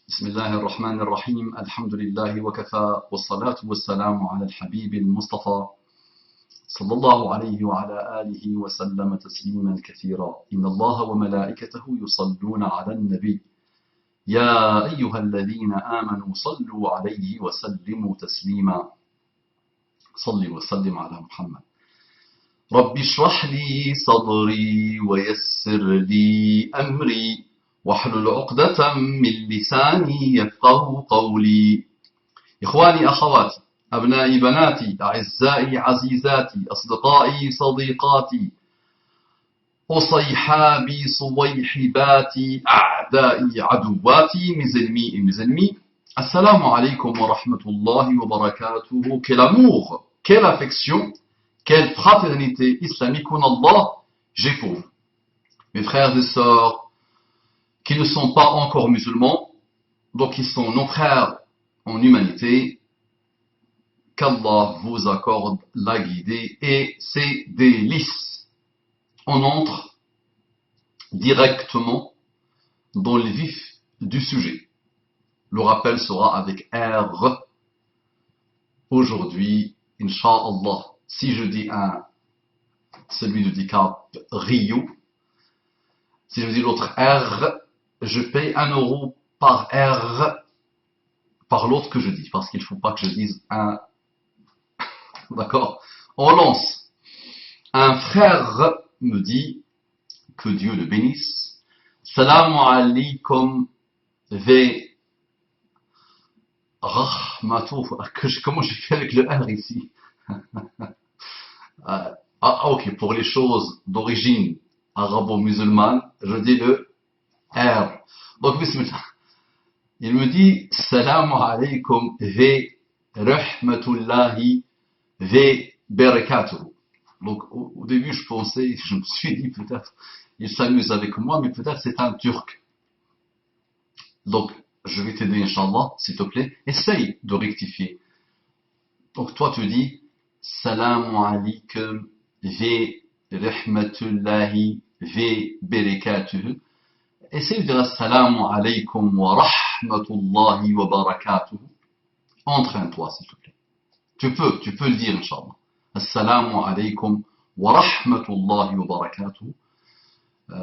بسم الله الرحمن الرحيم الحمد لله وكفى والصلاة والسلام على الحبيب المصطفى صلى الله عليه وعلى آله وسلم تسليما كثيرا إن الله وملائكته يصلون على النبي يا أيها الذين آمنوا صلوا عليه وسلموا تسليما صل وسلم على محمد رب اشرح لي صدري ويسر لي أمري واحلل عقدة من لساني يفقه قولي إخواني أخواتي أبنائي بناتي أعزائي عزيزاتي أصدقائي صديقاتي أصيحابي صويحباتي أعدائي عدواتي mes ennemis Assalamu alaikum wa rahmatullahi wa barakatuh. Quel amour, quelle affection, quelle fraternité islamique en Allah j'éprouve. Mes frères et sœurs qui ne sont pas encore musulmans, donc ils sont nos frères en humanité, qu'Allah vous accorde la guidée et ses délices. On entre directement dans le vif du sujet. Le rappel sera avec R. Aujourd'hui, Inch'Allah, si je dis un, celui de handicap Rio, si je dis l'autre R, je paye 1 euro par R par l'autre que je dis, parce qu'il ne faut pas que je dise un. D'accord? On lance. Un frère me dit, que Dieu le bénisse, Salamu alaikum ve rahmatuh. Comment j'ai fait avec le R ici? Ok, pour les choses d'origine arabo-musulmane, je dis le R. Donc, bismillah. Il me dit Salamu alaikum ve rahmatullahi ve barakatuh. Donc, au début, je me suis dit peut-être, il s'amuse avec moi, mais peut-être c'est un turc. Donc, je vais t'aider, Inch'Allah, s'il te plaît. Essaye de rectifier. Donc, toi, tu dis Salamu alaikum ve rahmatullahi ve barakatuh. Essaye de dire Assalamu alaikum wa rahmatullahi wa barakatuh. Entraîne-toi, s'il te plaît. Tu peux le dire, Inch'Allah. Assalamu alaikum wa rahmatullahi wa barakatuh.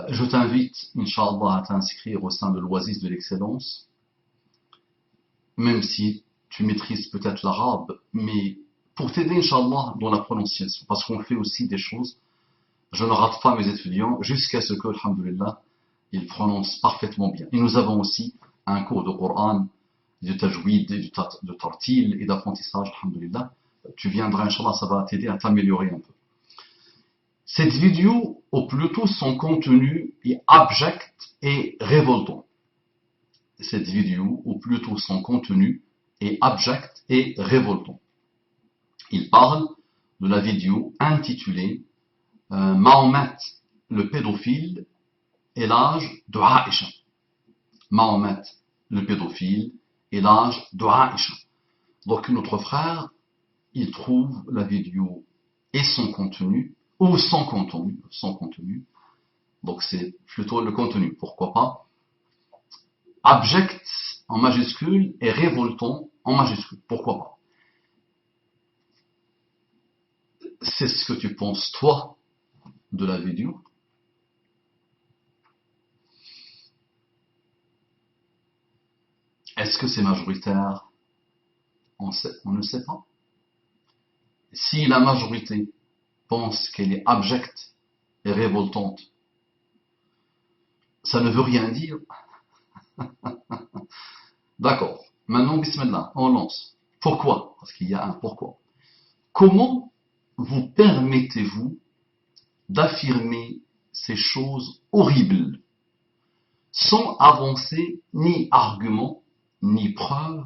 Je t'invite, Inch'Allah, à t'inscrire au sein de l'Oasis de l'Excellence. Même si tu maîtrises peut-être l'arabe, mais pour t'aider, Inch'Allah, dans la prononciation. Parce qu'on fait aussi des choses. Je ne rate pas mes étudiants jusqu'à ce que, alhamdulillah, ils prononcent parfaitement bien. Et nous avons aussi un cours de Coran, de tajwid, de tartil et d'apprentissage, alhamdulillah. Tu viendras, Inch'Allah, ça va t'aider à t'améliorer un peu. Cette vidéo, ou plutôt son contenu, est abject et révoltant. Cette vidéo, ou plutôt son contenu, est abject et révoltant. Il parle de la vidéo intitulée Mahomet, le pédophile, et l'âge de Aïcha. Mahomet, le pédophile, et l'âge de Aïcha. Donc notre frère, il trouve la vidéo et son contenu, ou son contenu, donc c'est plutôt le contenu, pourquoi pas, abject en majuscule et révoltant en majuscule, pourquoi pas. C'est ce que tu penses, toi, de la vidéo. Est-ce que c'est majoritaire? On ne sait pas. Si la majorité pense qu'elle est abjecte et révoltante, ça ne veut rien dire. D'accord. Maintenant, bismillah, on lance. Pourquoi? Parce qu'il y a un pourquoi. Comment vous permettez-vous d'affirmer ces choses horribles sans avancer ni argument, ni preuve,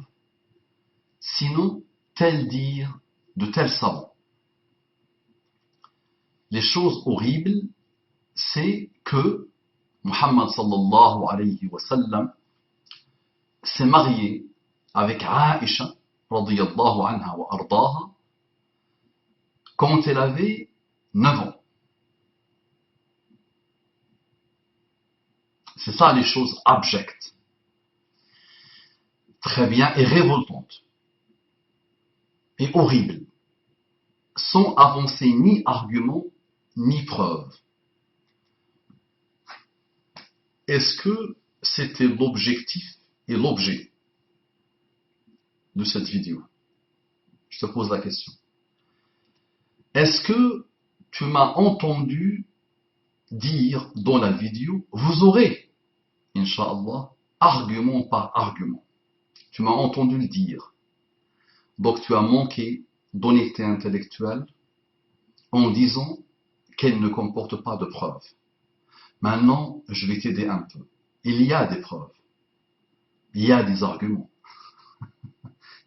sinon tel dire de tels savants? Les choses horribles, c'est que Muhammad sallallahu alayhi wa sallam s'est marié avec Aïcha radiyallahu anha wa ardaha quand elle avait 9 ans. C'est ça les choses abjectes. très bien, et révoltantes, et horribles, sans avancer ni argument, ni preuve. Est-ce que c'était l'objectif et l'objet de cette vidéo? Je te pose la question. Est-ce que tu m'as entendu dire dans la vidéo, vous aurez, Inch'Allah, argument par argument. Tu m'as entendu le dire. Donc tu as manqué d'honnêteté intellectuelle en disant qu'elle ne comporte pas de preuves. Maintenant, je vais t'aider un peu. Il y a des preuves. Il y a des arguments.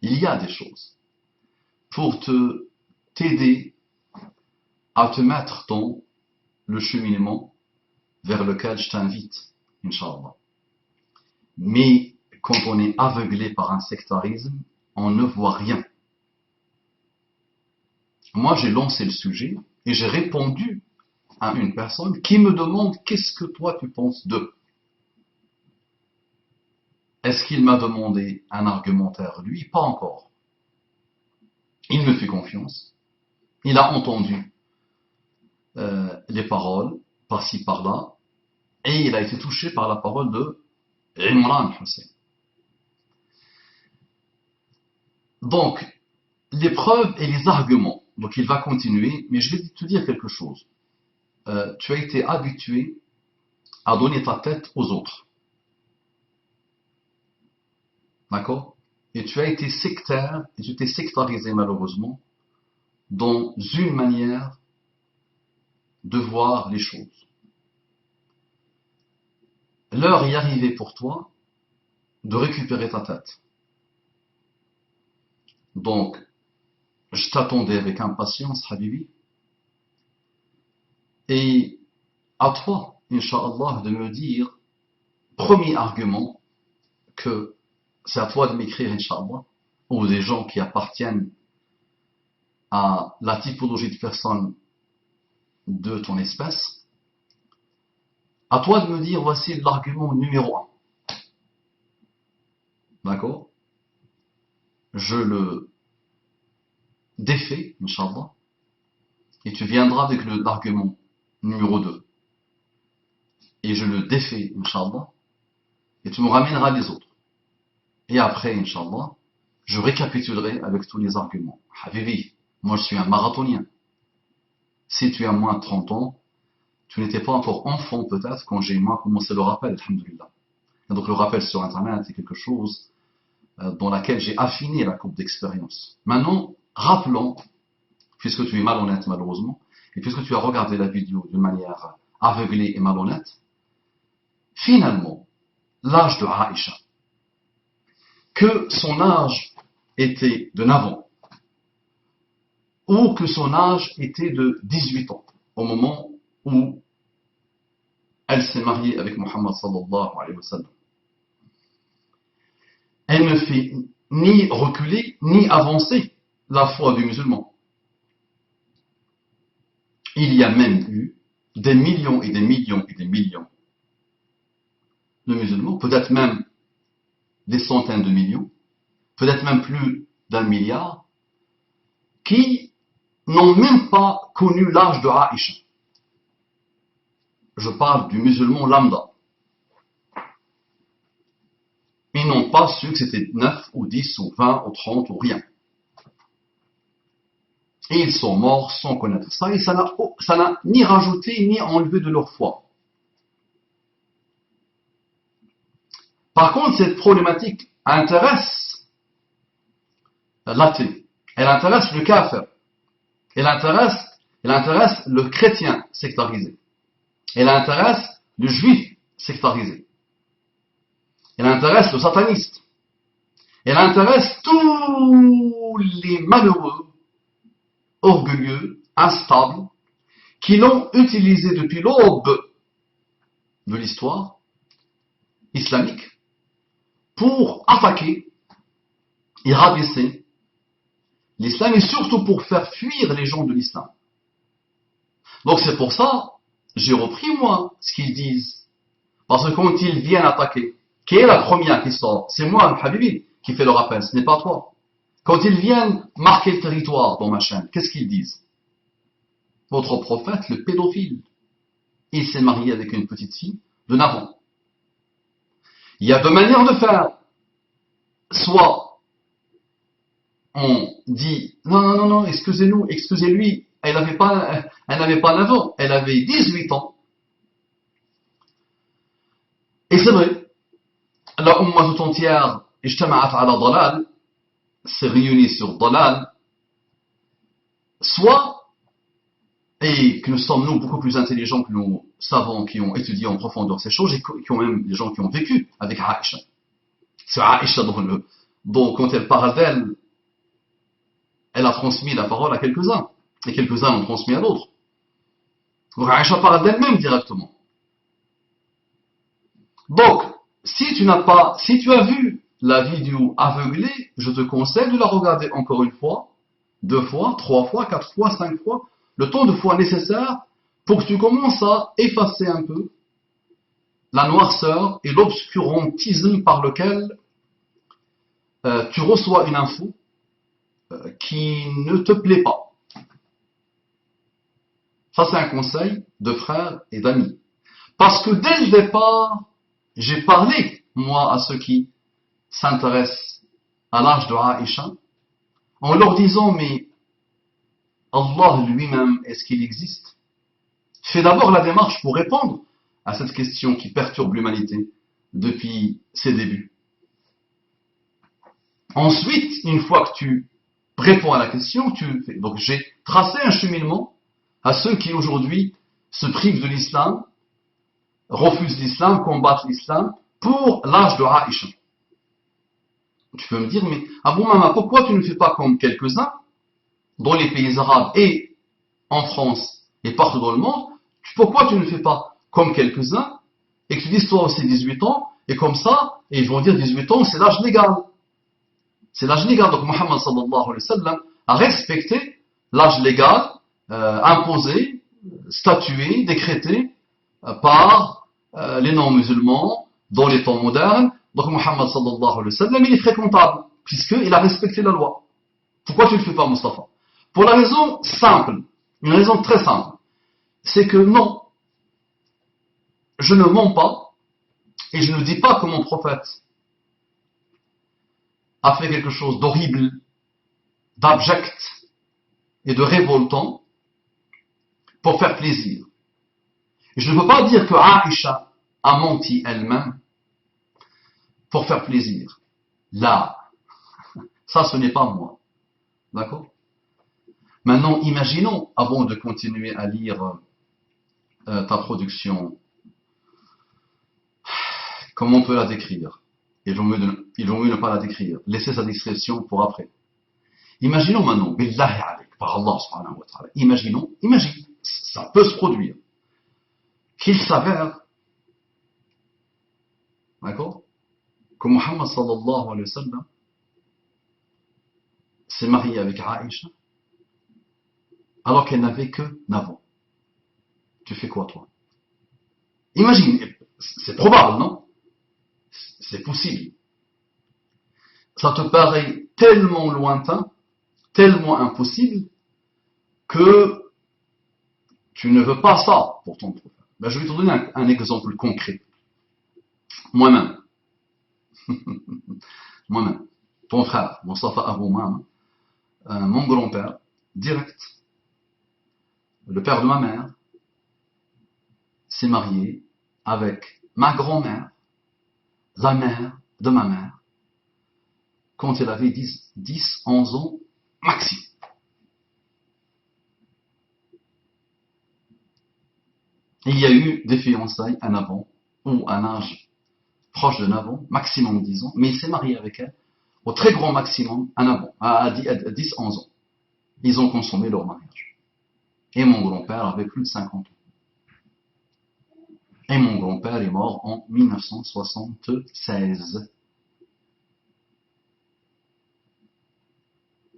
Il y a des choses pour t'aider à te mettre dans le cheminement vers lequel je t'invite, Inch'Allah. Mais quand on est aveuglé par un sectarisme, on ne voit rien. Moi, j'ai lancé le sujet et j'ai répondu à une personne qui me demande qu'est-ce que toi tu penses d'eux. Est-ce qu'il m'a demandé un argumentaire, lui? Pas encore. Il me fait confiance. Il a entendu les paroles par-ci par-là et il a été touché par la parole de Imran Hussein. Donc, les preuves et les arguments. Donc, il va continuer, mais je vais te dire quelque chose. Tu as été habitué à donner ta tête aux autres. D'accord? Et tu as été sectaire, et tu t'es sectarisé malheureusement, dans une manière de voir les choses. L'heure est arrivée pour toi de récupérer ta tête. Donc, je t'attendais avec impatience, Habibi, et à toi, Inch'Allah, de me dire, premier argument, que c'est à toi de m'écrire, Inch'Allah, ou des gens qui appartiennent à la typologie de personnes de ton espèce, à toi de me dire, voici l'argument numéro 1. D'accord? Je le défais, Inch'Allah, et tu viendras avec l'argument numéro 2. Et je le défais, Inch'Allah, et tu me ramèneras les autres. Et après, Inch'Allah, je récapitulerai avec tous les arguments. Habibi, moi je suis un marathonien. Si tu as moins de 30 ans, tu n'étais pas encore enfant peut-être quand j'ai moi commencé le rappel, alhamdoulilah. Et donc le rappel sur Internet est quelque chose dans laquelle j'ai affiné la courbe d'expérience. Maintenant, rappelons, puisque tu es malhonnête malheureusement, et puisque tu as regardé la vidéo d'une manière aveuglée et malhonnête, finalement, l'âge de Aïcha, que son âge était de 9 ans, ou que son âge était de 18 ans, au moment où elle s'est mariée avec Muhammad sallallahu alayhi wa sallam. Elle ne fait ni reculer, ni avancer la foi du musulman. Il y a même eu des millions et des millions et des millions de musulmans, peut-être même des centaines de millions, peut-être même plus d'1 milliard, qui n'ont même pas connu l'âge de Aïcha. Je parle du musulman lambda. Ils n'ont pas su que c'était 9 ou 10 ou 20 ou 30 ou rien. Et ils sont morts sans connaître ça, et ça n'a ni rajouté ni enlevé de leur foi. Par contre, cette problématique intéresse l'athée, elle intéresse le kafir, elle intéresse le chrétien sectarisé, elle intéresse le juif sectarisé, elle intéresse le sataniste, elle intéresse tous les malheureux, orgueilleux, instables, qui l'ont utilisé depuis l'aube de l'histoire islamique pour attaquer et rabaisser l'islam et surtout pour faire fuir les gens de l'islam. Donc c'est pour ça, j'ai repris moi ce qu'ils disent. Parce que quand ils viennent attaquer, qui est la première qui sort? C'est moi, Al-Habibi. qui fait le rappel, ce n'est pas toi. Quand ils viennent marquer le territoire dans ma chaîne, qu'est-ce qu'ils disent? Votre prophète, le pédophile, il s'est marié avec une petite fille de 9 ans. Il y a deux manières de faire. Soit on dit non, excusez-nous, excusez-lui, elle n'avait pas 9 ans, elle avait 18 ans. Et c'est vrai, la Ummah tout entière, ijtama'at ala dalal, s'est réunie sur dalal, soit, et que nous sommes nous beaucoup plus intelligents que nos savants qui ont étudié en profondeur ces choses, et qui ont même des gens qui ont vécu avec Aïcha. C'est Aïcha dont quand elle parle d'elle, elle a transmis la parole à quelques-uns, et quelques-uns l'ont transmis à d'autres. Donc Aïcha parle d'elle-même directement. Donc, si tu as vu la vidéo aveuglée, je te conseille de la regarder encore une fois, 2 fois, 3 fois, 4 fois, 5 fois, le temps de fois nécessaire pour que tu commences à effacer un peu la noirceur et l'obscurantisme par lequel tu reçois une info qui ne te plaît pas. Ça, c'est un conseil de frères et d'amis. Parce que dès le départ, j'ai parlé, moi, à ceux qui s'intéressent à l'âge de Aïcha, en leur disant, mais Allah lui-même, est-ce qu'il existe? Fais d'abord la démarche pour répondre à cette question qui perturbe l'humanité depuis ses débuts. Ensuite, une fois que tu réponds à la question, donc j'ai tracé un cheminement à ceux qui aujourd'hui se privent de l'islam, refusent l'islam, combattent l'islam pour l'âge de Aïcha. Tu peux me dire, mais Abou Mama, pourquoi tu ne fais pas comme quelques-uns dans les pays arabes et en France et partout dans le monde? Pourquoi tu ne fais pas comme quelques-uns et que tu dises toi aussi 18 ans et comme ça, et ils vont dire 18 ans, c'est l'âge légal. C'est l'âge légal. Donc Muhammad sallallahu alayhi wa sallam a respecté l'âge légal imposé, statué, décrété par les non-musulmans dans les temps modernes. Donc Muhammad sallallahu alayhi wa sallam, il est fréquentable, puisqu'il a respecté la loi. Pourquoi tu ne le fais pas, Mustafa? Pour la raison simple, une raison très simple, c'est que non, je ne mens pas, et je ne dis pas que mon prophète a fait quelque chose d'horrible, d'abject et de révoltant pour faire plaisir. Je ne peux pas dire que Aïcha a menti elle-même pour faire plaisir. Là, ça ce n'est pas moi. D'accord? Maintenant, imaginons, avant de continuer à lire ta production, comment on peut la décrire? Il vaut mieux ne pas la décrire. Laissez sa discrétion pour après. Imaginons maintenant, billahi alayk, par Allah subhanahu wa ta'ala, imagine, ça peut se produire, qu'il s'avère, d'accord, que Muhammad sallallahu alayhi wa sallam s'est marié avec Aïcha, alors qu'elle n'avait que 9 ans. Tu fais quoi, toi? Imagine, c'est probable, non? C'est possible. Ça te paraît tellement lointain, tellement impossible, que tu ne veux pas ça pour ton prophète. Ben, je vais te donner un exemple concret. Moi-même, ton frère, Mustafa Abou Mama, mon grand-père, direct, le père de ma mère, s'est marié avec ma grand-mère, la mère de ma mère, quand elle avait 10, 11 ans maxi. Il y a eu des fiançailles à 9 ans, ou à un âge proche de 9 ans, maximum 10 ans, mais il s'est marié avec elle au très grand maximum à 9 ans, à 10, 11 ans. Ils ont consommé leur mariage. Et mon grand-père avait plus de 50 ans. Et mon grand-père est mort en 1976.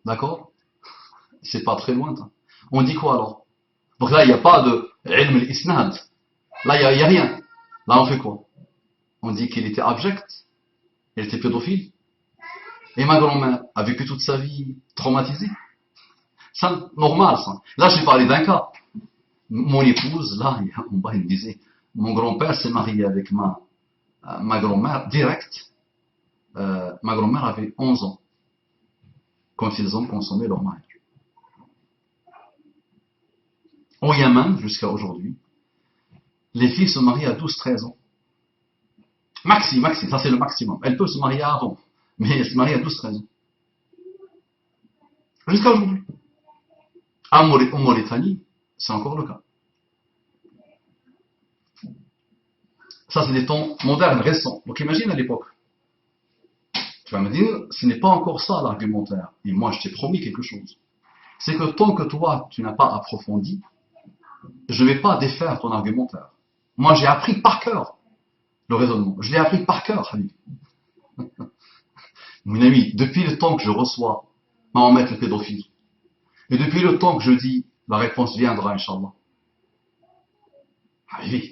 D'accord? C'est pas très lointain. On dit quoi alors? Donc là, il n'y a pas de ilm al-isnad. Là, il n'y a rien. Là, on fait quoi? On dit qu'il était abject. Il était pédophile. Et ma grand-mère a vécu toute sa vie traumatisée. Ça, normal, ça. Là, j'ai parlé d'un cas. Mon épouse, là, en bas, il me disait, mon grand-père s'est marié avec ma grand-mère direct. Ma grand-mère avait 11 ans quand ils ont consommé leur mariage. Au Yémen, jusqu'à aujourd'hui, les filles se marient à 12-13 ans. Maxi, ça c'est le maximum. Elles peuvent se marier avant, mais elles se marient à 12-13 ans. Jusqu'à aujourd'hui. En Mauritanie, c'est encore le cas. Ça, c'est des temps modernes, récents. Donc imagine à l'époque. Tu vas me dire, ce n'est pas encore ça l'argumentaire. Et moi, je t'ai promis quelque chose. C'est que tant que toi, tu n'as pas approfondi, je ne vais pas défaire ton argumentaire. Moi, j'ai appris par cœur le raisonnement. Je l'ai appris par cœur, Habib. Mon ami, depuis le temps que je reçois Mahomet le pédophile, et depuis le temps que je dis, la réponse viendra, Inch'Allah. Habib.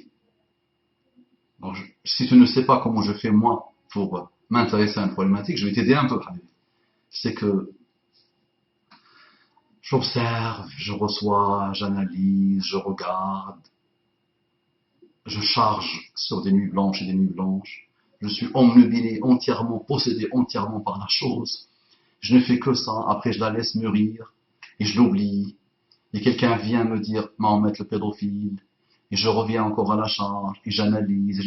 Donc, si tu ne sais pas comment je fais, moi, pour m'intéresser à une problématique, je vais t'aider un peu, Habib. C'est que j'observe, je reçois, j'analyse, je regarde, je charge sur des nuits blanches et des nuits blanches. Je suis omnubilé entièrement, possédé entièrement par la chose. Je ne fais que ça, après je la laisse mûrir, et je l'oublie. Et quelqu'un vient me dire, Mahomet le pédophile, et je reviens encore à la charge, et j'analyse.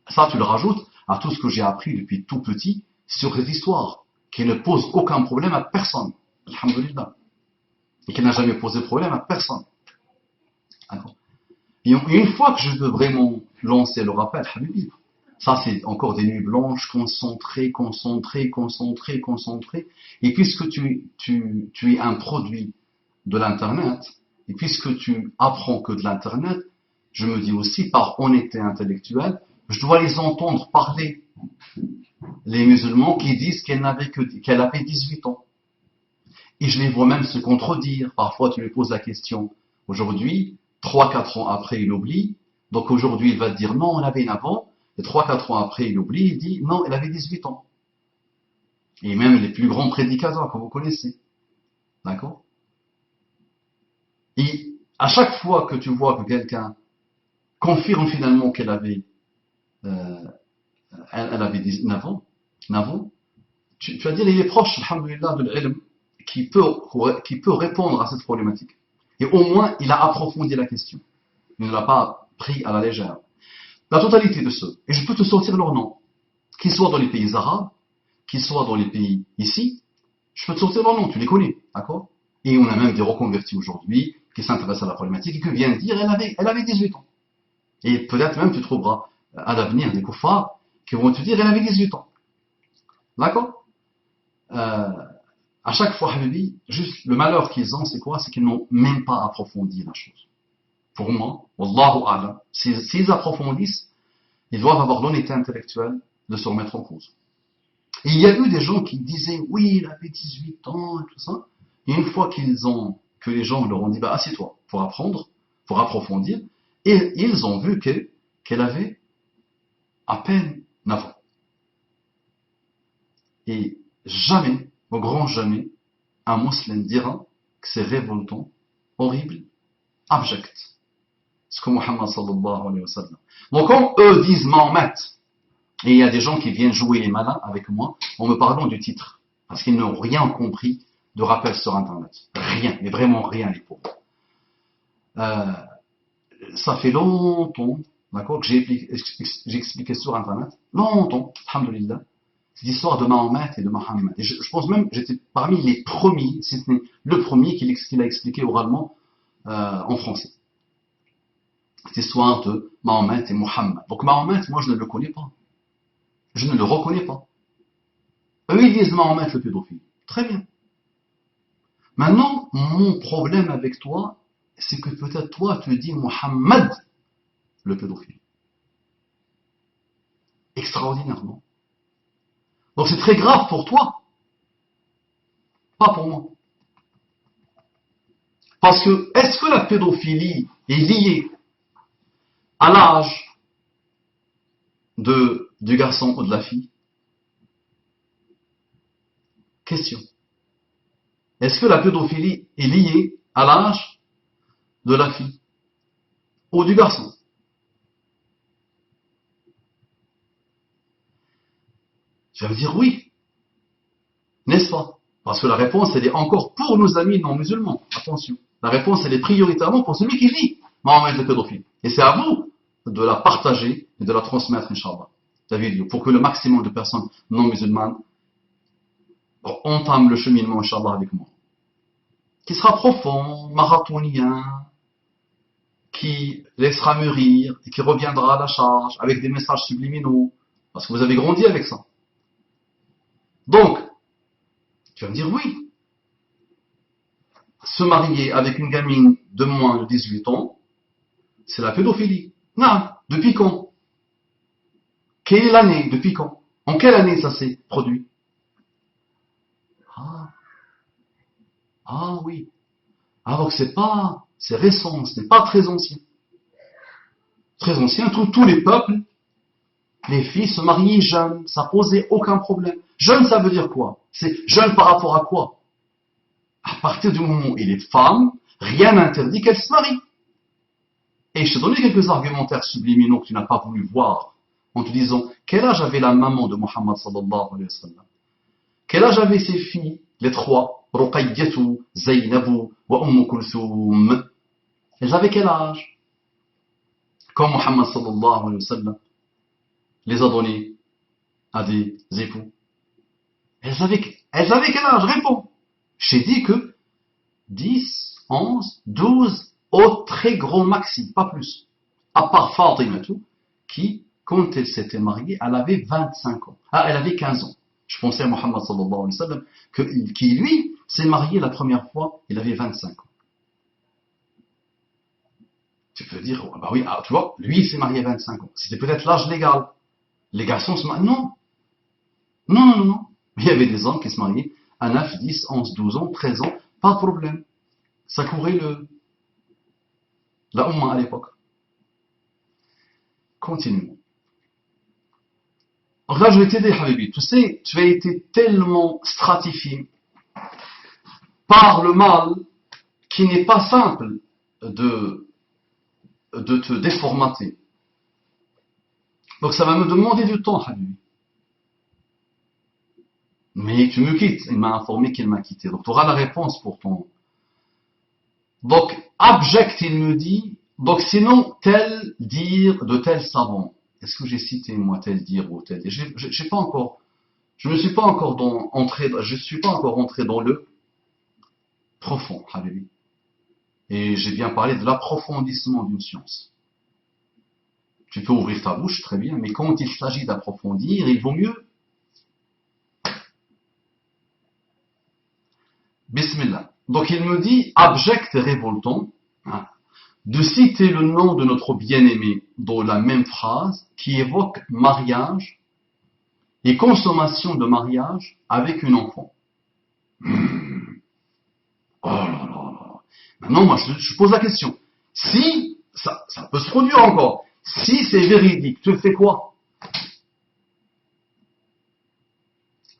Ça, tu le rajoutes à tout ce que j'ai appris depuis tout petit sur cette histoire, qui ne pose aucun problème à personne. Alhamdulillah. Et qui n'a jamais posé problème à personne. D'accord. Et une fois que je veux vraiment lancer le rappel, Habibi, ça c'est encore des nuits blanches, concentrées. Et puisque tu es un produit de l'Internet, et puisque tu apprends que de l'Internet, je me dis aussi, par honnêteté intellectuelle, je dois les entendre parler. Les musulmans qui disent qu'elle avait 18 ans. Et je les vois même se contredire. Parfois, tu lui poses la question. Aujourd'hui, 3-4 ans après, il oublie. Donc aujourd'hui, il va te dire non, elle avait 9 ans. Et 3-4 ans après, il oublie. Il dit non, elle avait 18 ans. Et même les plus grands prédicateurs que vous connaissez. D'accord? Et à chaque fois que tu vois que quelqu'un confirme finalement qu'elle avait, elle avait 19 ans, tu vas dire il est proche, alhamdoulilah, de l'ilm qui peut répondre à cette problématique. Et au moins, il a approfondi la question. Il ne l'a pas pris à la légère. La totalité de ceux, et je peux te sortir leur nom, qu'ils soient dans les pays arabes, qu'ils soient dans les pays ici, je peux te sortir leur nom, tu les connais, d'accord? Et on a même des reconvertis aujourd'hui qui s'intéressent à la problématique et qui viennent dire elle avait 18 ans. Et peut-être même tu trouveras à l'avenir des koufars qui vont te dire elle avait 18 ans. D'accord? À chaque fois, Habibi, juste le malheur qu'ils ont, c'est quoi? C'est qu'ils n'ont même pas approfondi la chose. Pour moi, Wallahu a'lam, s'ils approfondissent, ils doivent avoir l'honnêteté intellectuelle de se remettre en cause. Et il y a eu des gens qui disaient, oui, il avait 18 ans et tout ça. Et une fois que les gens leur ont dit, bah, assieds-toi pour apprendre, pour approfondir, et ils ont vu qu'elle avait à peine 9 ans. Et jamais, au grand jamais, un musulman dira que c'est révoltant, horrible, abject. C'est comme Muhammad sallallahu alayhi wa sallam. Donc quand eux disent Mahomet, et il y a des gens qui viennent jouer les malins avec moi en me parlant du titre, parce qu'ils n'ont rien compris de rappel sur Internet. Rien, mais vraiment rien, les pauvres. Ça fait longtemps, d'accord, que j'ai expliqué sur Internet, longtemps, alhamdoulilah, cette histoire de Mahomet et de Mohammed. Et je pense même, j'étais parmi les premiers, si ce n'est le premier qui l'a expliqué oralement en français. Cette histoire de Mahomet et Mohammed. Donc Mahomet, moi je ne le connais pas. Je ne le reconnais pas. Eux ils disent Mahomet le pédophile. Très bien. Maintenant, mon problème avec toi, c'est que peut-être toi tu dis Mohammed le pédophile. Extraordinairement. Donc c'est très grave pour toi, pas pour moi. Parce que, est-ce que la pédophilie est liée à l'âge du garçon ou de la fille? Question. Est-ce que la pédophilie est liée à l'âge de la fille ou du garçon? Je vais me dire oui, n'est-ce pas? Parce que la réponse, elle est encore pour nos amis non musulmans. Attention. La réponse, elle est prioritairement pour celui qui vit Mohamed le pédophile. Et c'est à vous de la partager et de la transmettre, Inch'Allah, la vidéo, pour que le maximum de personnes non musulmanes entament le cheminement, Inch'Allah, avec moi. Qui sera profond, marathonien, qui laissera mûrir et qui reviendra à la charge avec des messages subliminaux. Parce que vous avez grandi avec ça. Donc, tu vas me dire oui. Se marier avec une gamine de moins de 18 ans, c'est la pédophilie. Non, depuis quand? Quelle est l'année? Depuis quand? En quelle année ça s'est produit? Ah oui. Alors que c'est récent, ce n'est pas très ancien. Très ancien, tous les peuples, les filles se mariaient jeunes, ça posait aucun problème. Jeune, ça veut dire quoi? C'est jeune par rapport à quoi? À partir du moment où il est femme, rien n'interdit qu'elle se marie. Et je te donnais quelques argumentaires subliminaux que tu n'as pas voulu voir, en te disant, quel âge avait la maman de Muhammad sallallahu alayhi wa sallam? Quel âge avaient ses filles, les trois, Ruqayyatu, Zaynabu wa Kulthum? Elles avaient quel âge? Quand Muhammad sallallahu alayhi wa sallam les a données à des époux. Elles avaient quel âge? Réponds. J'ai dit que 10, 11, 12, au très gros maxi, pas plus. À part Fatimatu, qui, quand elle s'était mariée, elle avait 25 ans. Ah, elle avait 15 ans. Je pensais à Muhammad sallallahu alayhi wa sallam, qui lui s'est marié la première fois, il avait 25 ans. Tu peux dire, bah oui, ah, tu vois, lui il s'est marié à 25 ans. C'était peut-être l'âge légal. Les garçons se marient. Non. Non. Il y avait des hommes qui se mariaient à 9, 10, 11, 12 ans, 13 ans, pas de problème. Ça courait la Oumma à l'époque. Continuons. Alors là, je vais t'aider, Habibi. Tu sais, tu as été tellement stratifié par le mal qui n'est pas simple de te déformater. Donc ça va me demander du temps, Habibi. Mais tu me quittes. Il m'a informé qu'il m'a quitté. Donc tu auras la réponse pour ton... Donc, abject, il me dit, donc sinon, tel dire de tel savant. Est-ce que j'ai cité, moi, tel dire ou tel dire? J'ai pas encore, je ne suis pas encore entré dans le profond, Habibi. Et j'ai bien parlé de l'approfondissement d'une science. Tu peux ouvrir ta bouche, très bien, mais quand il s'agit d'approfondir, il vaut mieux. Bismillah. Donc il me dit, abject et révoltant, hein, de citer le nom de notre bien-aimé dans la même phrase qui évoque mariage et consommation de mariage avec une enfant. Oh là là là. Maintenant, moi, je pose la question. Si, ça peut se produire encore, si c'est véridique, tu fais quoi?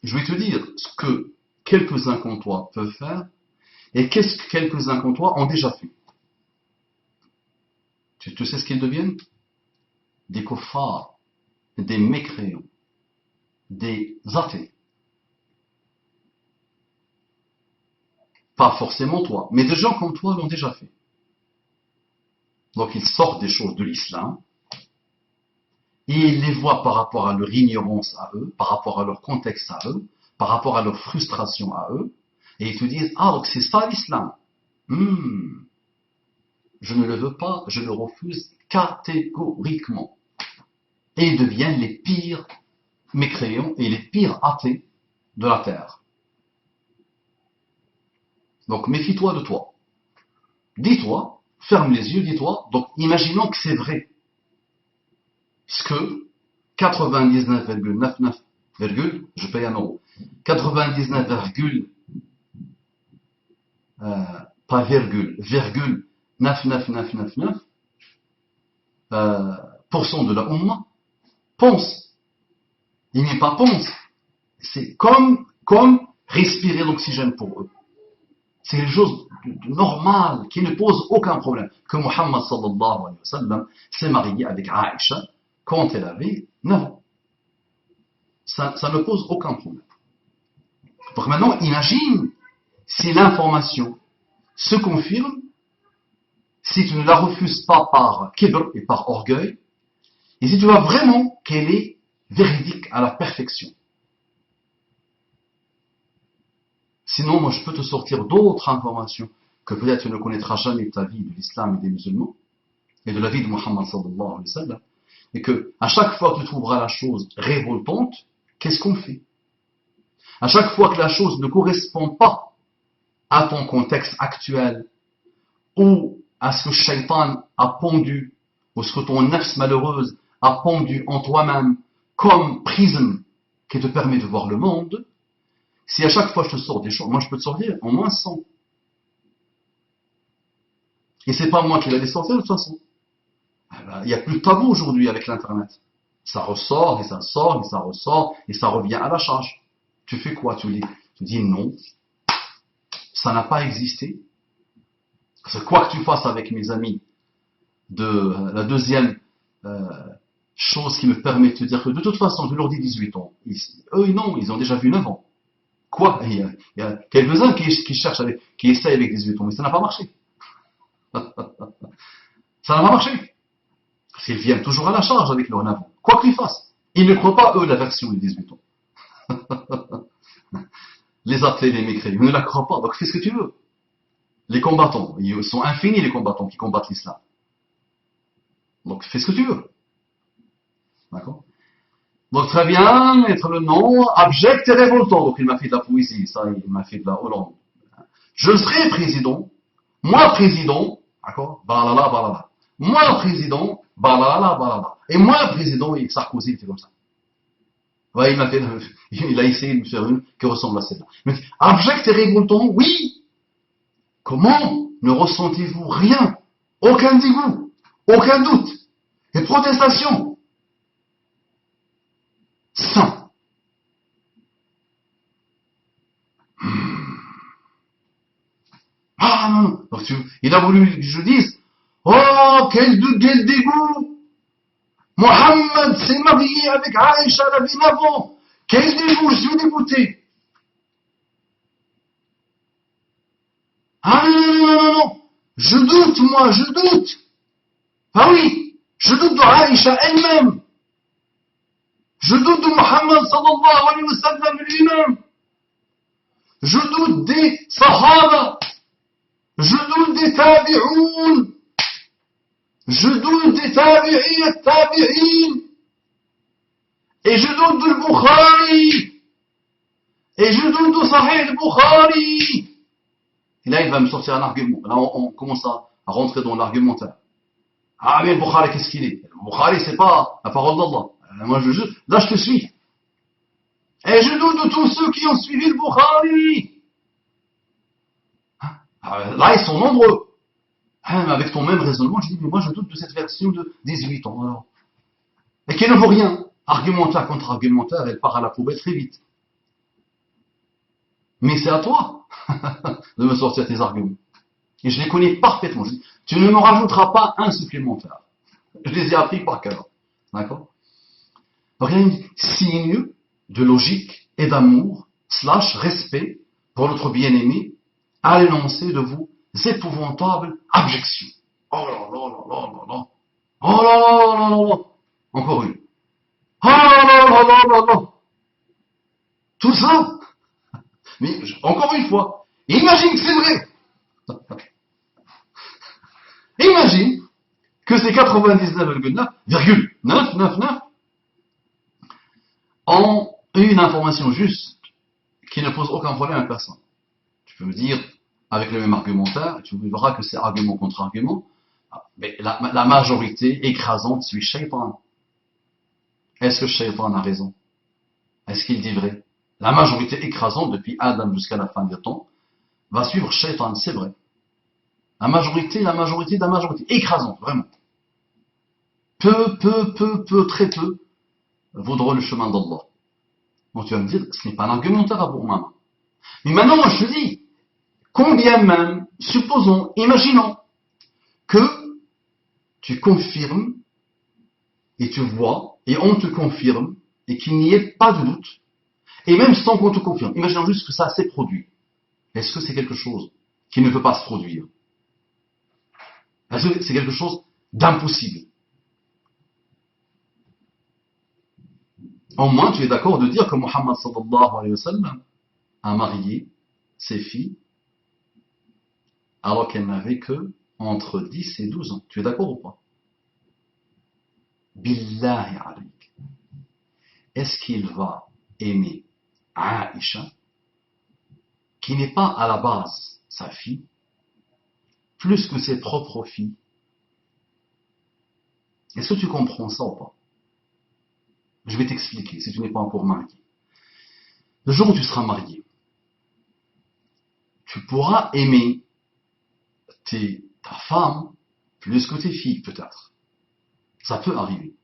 Je vais te dire ce que quelques-uns comme toi peuvent faire et qu'est-ce que quelques-uns comme toi ont déjà fait. Tu sais ce qu'ils deviennent? Des kuffars, des mécréants, des athées. Pas forcément toi, mais des gens comme toi l'ont déjà fait. Donc ils sortent des choses de l'islam et ils les voient par rapport à leur ignorance à eux, par rapport à leur contexte à eux, par rapport à leur frustration à eux, et ils te disent, ah donc c'est ça l'islam. Je ne le veux pas, je le refuse catégoriquement. Et ils deviennent les pires mécréants et les pires athées de la terre. Donc méfie-toi de toi. Dis-toi, ferme les yeux, dis-toi, donc imaginons que c'est vrai. Ce que 99,99, je paye un euro, 99, pas virgule, 99999 % de la Ummah pense. Il n'est pas pense. C'est comme respirer l'oxygène pour eux. C'est quelque chose de normal, qui ne pose aucun problème. Que Muhammad sallallahu alayhi wa sallam s'est marié avec Aïcha quand elle avait 9 ans. Ça ne pose aucun problème. Donc maintenant, imagine si l'information se confirme, si tu ne la refuses pas par kibr et par orgueil, et si tu vois vraiment qu'elle est véridique à la perfection. Sinon, moi, je peux te sortir d'autres informations que peut-être tu ne connaîtras jamais de ta vie de l'islam et des musulmans, et de la vie de Muhammad sallallahu alayhi wa sallam, et que à chaque fois que tu trouveras la chose révoltante, qu'est-ce qu'on fait? À chaque fois que la chose ne correspond pas à ton contexte actuel, ou à ce que Shaitan a pondu, ou ce que ton nefs malheureuse a pondu en toi-même comme prisme qui te permet de voir le monde, si à chaque fois je te sors des choses, moi je peux te sortir en moins 100. Et c'est pas moi qui vais les sortir de toute façon. Il n'y a plus de tabou aujourd'hui avec l'internet. Ça ressort, et ça sort, et ça ressort, et ça revient à la charge. Tu fais quoi? Tu dis non, ça n'a pas existé. Parce que quoi que tu fasses avec mes amis, la deuxième chose qui me permet de te dire que de toute façon, je leur dis 18 ans. Eux, non, ils ont déjà vu 9 ans. Quoi? Il y a quelques-uns qui cherchent, qui essayent avec 18 ans, mais ça n'a pas marché. Ça n'a pas marché. Parce qu'ils viennent toujours à la charge avec leur 9 ans. Quoi qu'ils fassent. Ils ne croient pas, eux, la version de 18 ans. Les athées, les mécréants, ils ne la croient pas. Donc fais ce que tu veux. Les combattants, ils sont infinis les combattants qui combattent l'islam. Donc fais ce que tu veux. D'accord? Donc très bien, mettre le nom abject et révoltant. Donc il m'a fait de la poésie, ça, il m'a fait de la Hollande. Je serai président, moi président, d'accord? Balala, balala. Moi président, balala, balala. Et moi président, et Sarkozy, c'est comme ça. Ouais, il a essayé de me faire une qui ressemble à celle-là. Mais abject et révoltant, oui. Comment ne ressentez-vous rien? Aucun dégoût, aucun doute, et protestation. Saint. Ah non, non. Il a voulu que je dise, oh, quel dégoût. Mohammed s'est marié avec Aïcha, la vie d'avant. Quel dégoût, je suis dégoûté. Ah non, non, non, non, non. Je doute, moi, je doute. Ah oui, je doute de Aïcha elle-même. Je doute de Muhammad sallallahu alayhi wa sallam lui-même. Je doute des Sahaba. Je doute des Tabi'oun. Je doute des Tabi'in. Et je doute du Bukhari. Et je doute de Sahih al-Bukhari. Et là, il va me sortir un argument. Là, on commence à rentrer dans l'argumentaire. Ah, mais le Bukhari, qu'est-ce qu'il est? Le Bukhari, c'est pas la parole d'Allah. Moi, là, je te suis. Et je doute de tous ceux qui ont suivi le Bukhari. Là, ils sont nombreux. Mais avec ton même raisonnement, je dis, mais moi, je doute de cette version de 18 ans. Alors. Et qui ne vaut rien. Argumentaire contre argumentaire, elle part à la poubelle très vite. Mais c'est à toi de me sortir tes arguments. Et je les connais parfaitement. Je dis, tu ne me rajouteras pas un supplémentaire. Je les ai appris par cœur. D'accord? Donc, il y a un signe de logique et d'amour, / respect pour notre bien-aimé, à l'énoncé de vos épouvantables abjections. Oh là là là là là là. Oh là là là là là. Encore une. Oh là là là là là là. Tout ça. Mais encore une fois, imagine que c'est vrai. Imagine que c'est 99,999 ont une information juste qui ne pose aucun problème à personne. Tu peux me dire, avec le même argumentaire, tu verras que c'est argument contre argument, mais la majorité écrasante suit Shaitan. Est-ce que Shaitan a raison? Est-ce qu'il dit vrai? La majorité écrasante, depuis Adam jusqu'à la fin des temps, va suivre Shaitan, c'est vrai. La majorité, écrasante, vraiment. Peu, très peu, vaudront le chemin d'Allah. Donc tu vas me dire, ce n'est pas un argumentaire à vous, maman. Mais maintenant, moi, je te dis, combien même, supposons, imaginons, que tu confirmes, et tu vois, et on te confirme, et qu'il n'y ait pas de doute, et même sans qu'on te confirme, imaginons juste que ça s'est produit. Est-ce que c'est quelque chose qui ne peut pas se produire? Est-ce que c'est quelque chose d'impossible? Au moins, tu es d'accord de dire que Muhammad sallallahu alayhi wa sallam a marié ses filles alors qu'elles n'avaient que entre 10 et 12 ans. Tu es d'accord ou pas? Billahi alayk. Est-ce qu'il va aimer Aïcha, qui n'est pas à la base sa fille, plus que ses propres filles? Est-ce que tu comprends ça ou pas? Je vais t'expliquer si tu n'es pas encore marié. Le jour où tu seras marié, tu pourras aimer ta femme plus que tes filles, peut-être. Ça peut arriver.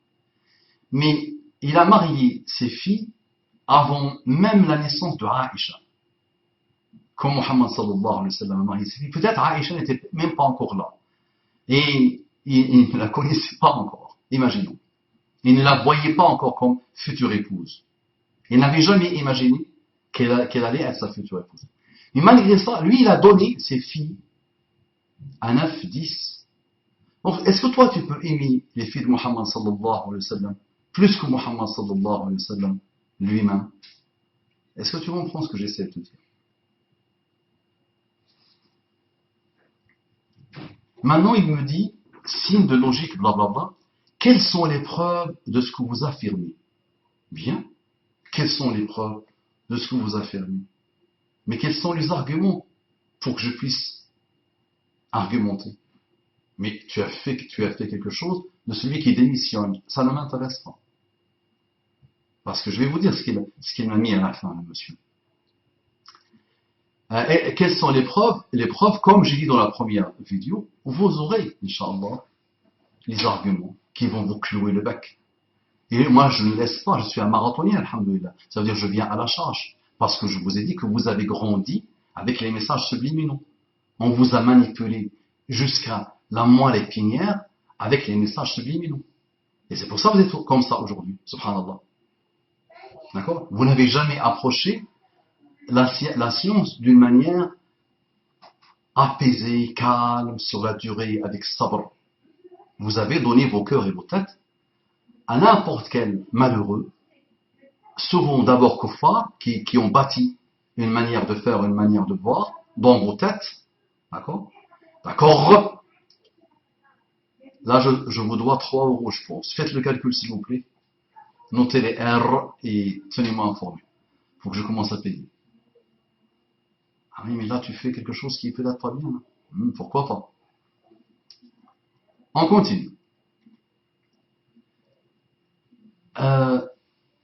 Mais il a marié ses filles avant même la naissance de Aïcha. Quand Muhammad sallallahu alayhi wa sallam a marié ses filles, peut-être Aïcha n'était même pas encore là. Et il ne la connaissait pas encore. Imaginons. Il ne la voyait pas encore comme future épouse. Il n'avait jamais imaginé qu'elle allait être sa future épouse. Mais malgré ça, lui, il a donné ses filles à 9, 10. Donc, est-ce que toi, tu peux aimer les filles de Muhammad sallallahu alayhi wa sallam plus que Muhammad sallallahu alayhi wa sallam lui-même? Est-ce que tu comprends ce que j'essaie de te dire? Maintenant, il me dit, signe de logique, blablabla, quelles sont les preuves de ce que vous affirmez? Bien. Quelles sont les preuves de ce que vous affirmez? Mais quels sont les arguments pour que je puisse argumenter? Mais tu as fait quelque chose de celui qui démissionne. Ça ne m'intéresse pas. Parce que je vais vous dire ce qu'il m'a mis à la fin, le monsieur. Et quelles sont les preuves? Les preuves, comme j'ai dit dans la première vidéo, vous aurez, Inch'Allah, les arguments qui vont vous clouer le bec. Et moi, je ne laisse pas, je suis un marathonien, alhamdoulilah. Ça veut dire que je viens à la charge. Parce que je vous ai dit que vous avez grandi avec les messages subliminaux. On vous a manipulé jusqu'à la moelle épinière avec les messages subliminaux. Et c'est pour ça que vous êtes comme ça aujourd'hui, subhanallah. D'accord? Vous n'avez jamais approché la science d'une manière apaisée, calme, sur la durée, avec sabr. Vous avez donné vos cœurs et vos têtes à n'importe quel malheureux, souvent d'abord kuffar, qui ont bâti une manière de faire, une manière de voir, dans vos têtes. D'accord? D'accord? Là, je vous dois 3 euros, je pense. Faites le calcul, s'il vous plaît. Notez les R et tenez-moi informé. Il faut que je commence à payer. Ah oui, mais là, tu fais quelque chose qui est peut-être pas bien. Pourquoi pas? On continue.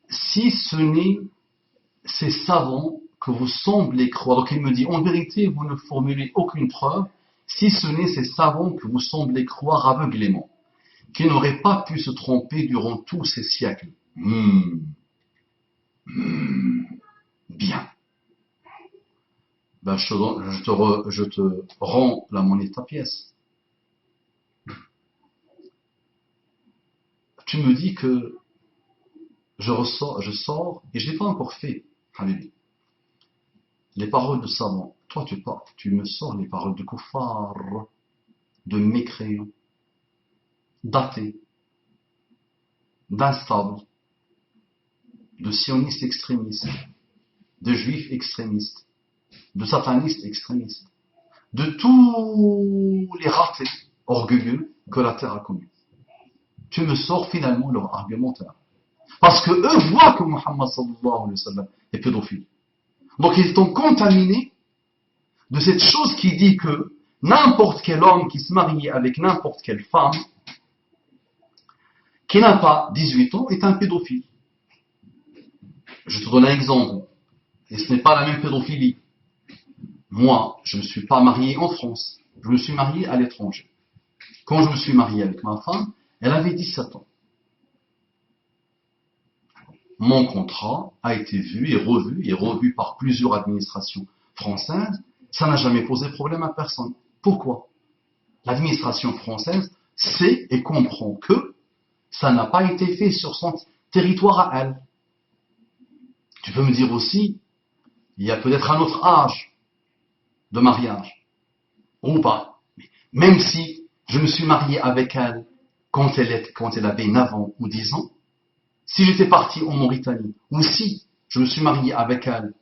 Si ce n'est ces savants que vous semblez croire, donc il me dit, en vérité, vous ne formulez aucune preuve, si ce n'est ces savants que vous semblez croire aveuglément, qui n'auraient pas pu se tromper durant tous ces siècles. Bien. Ben, je te rends la monnaie de ta pièce. Tu me dis que je sors, et je ne l'ai pas encore fait, Habibi. Les paroles de savants. Toi, tu me sors les paroles de kuffar, de mécréants, d'athées, d'instables, de sionistes extrémistes, de juifs extrémistes, de satanistes extrémistes, de tous les ratés orgueilleux que la terre a connus. Tu me sors finalement leur argumentaire. Parce que eux voient que Muhammad sallallahu alayhi wa sallam est pédophile. Donc ils t'ont contaminé de cette chose qui dit que n'importe quel homme qui se marie avec n'importe quelle femme qui n'a pas 18 ans est un pédophile. Je te donne un exemple. Et ce n'est pas la même pédophilie. Moi, je ne me suis pas marié en France. Je me suis marié à l'étranger. Quand je me suis marié avec ma femme, elle avait 17 ans. mon contrat a été vu et revu par plusieurs administrations françaises. Ça n'a jamais posé problème à personne. Pourquoi? L'administration française sait et comprend que ça n'a pas été fait sur son territoire à elle. Tu peux me dire aussi, il y a peut-être un autre âge de mariage, ou pas. Même si je me suis marié avec elle quand elle avait 9 ans ou 10 ans, si j'étais parti en Mauritanie, ou si je me suis marié avec elle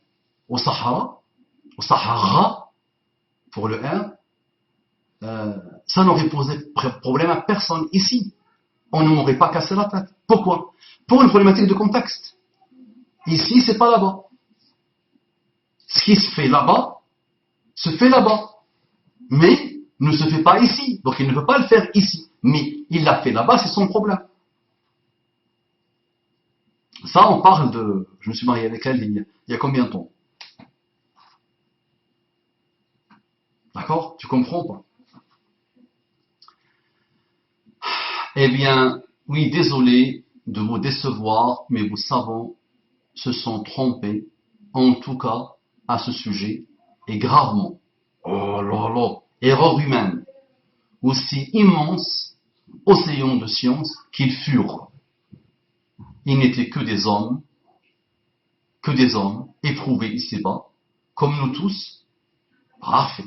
au Sahara, pour le R, ça n'aurait posé problème à personne ici. On ne m'aurait pas cassé la tête. Pourquoi? Pour une problématique de contexte. Ici, c'est pas là-bas. Ce qui se fait là-bas, se fait là-bas. Mais ne se fait pas ici. Donc il ne veut pas le faire ici. Mais il l'a fait là-bas, c'est son problème. Ça, on parle de... Je me suis marié avec elle il y a combien de temps? D'accord? Tu comprends pas? Eh bien, oui, désolé de vous décevoir, mais vos savants se sont trompés, en tout cas, à ce sujet, et gravement. Oh là là, erreur humaine, aussi immense, océan de science qu'ils furent. Ils n'étaient que des hommes, éprouvés ici-bas, comme nous tous, parfaits.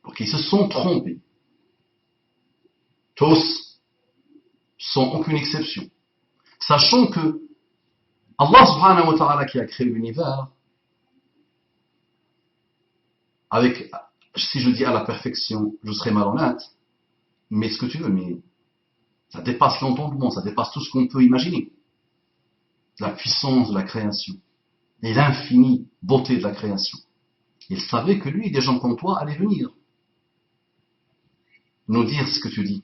Donc ils se sont trompés. Tous, sans aucune exception. Sachant que Allah subhanahu wa ta'ala qui a créé l'univers, avec, si je dis à la perfection, je serai malhonnête, mais ce que tu veux, mais ça dépasse l'entendement, ça dépasse tout ce qu'on peut imaginer. La puissance de la création et l'infinie beauté de la création. Il savait que lui, des gens comme toi allaient venir nous dire ce que tu dis.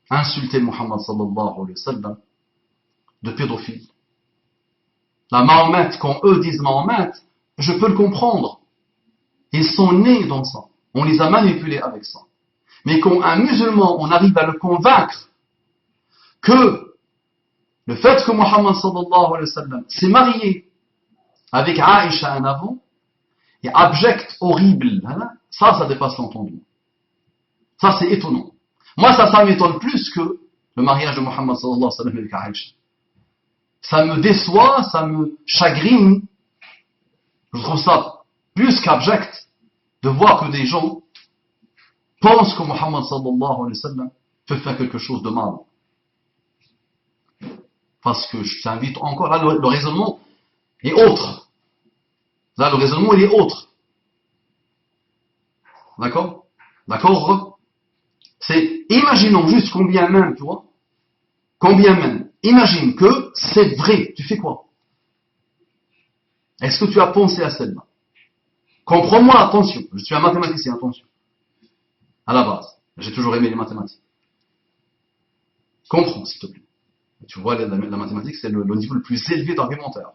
Insulter Muhammad sallallahu alayhi wa sallam de pédophile. La Mahomet, quand eux disent Mahomet, je peux le comprendre. Ils sont nés dans ça. On les a manipulés avec ça. Mais quand un musulman, on arrive à le convaincre que le fait que Muhammad sallallahu alayhi wa sallam s'est marié avec Aïcha un avant, est abject, horrible, hein, ça dépasse l'entendement. Ça, c'est étonnant. Moi, ça m'étonne plus que le mariage de Muhammad sallallahu alayhi wa sallam avec Aïcha. Ça me déçoit, ça me chagrine. Je trouve ça plus qu'abject de voir que des gens pensent que Muhammad sallallahu alayhi wa sallam peut faire quelque chose de mal. Parce que je t'invite encore, là, le raisonnement est autre. Là, le raisonnement, il est autre. D'accord? D'accord? C'est, imaginons juste combien même, tu vois, combien même, imagine que c'est vrai, tu fais quoi? Est-ce que tu as pensé à celle-là? Comprends-moi, attention, je suis un mathématicien, attention. À la base, j'ai toujours aimé les mathématiques. Comprends, s'il te plaît. Tu vois, la mathématique, c'est le niveau le plus élevé d'argumentaire.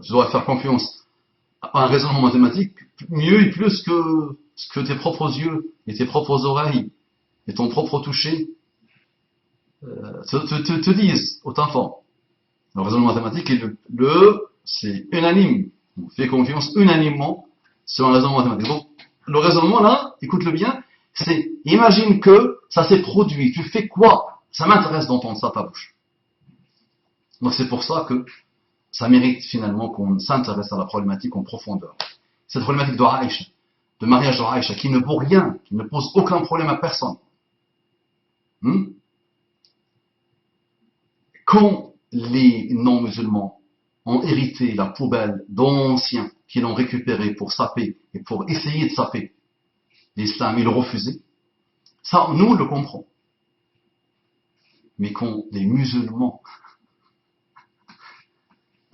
Tu dois faire confiance à un raisonnement mathématique mieux et plus que ce que tes propres yeux et tes propres oreilles et ton propre toucher te disent au fort. Le raisonnement mathématique est c'est unanime. On fait confiance unanimement sur un raisonnement mathématique. Donc, le raisonnement là, écoute-le bien, c'est imagine que ça s'est produit. Tu fais quoi? Ça m'intéresse d'entendre ça à ta bouche. Donc c'est pour ça que ça mérite finalement qu'on s'intéresse à la problématique en profondeur. Cette problématique de Aïcha, de mariage de Aïcha, qui ne vaut rien, qui ne pose aucun problème à personne. Quand les non-musulmans ont hérité la poubelle d'anciens qui l'ont récupéré pour saper et pour essayer de saper l'islam, ils le refusaient. Ça, nous, on le comprend. Mais quand les musulmans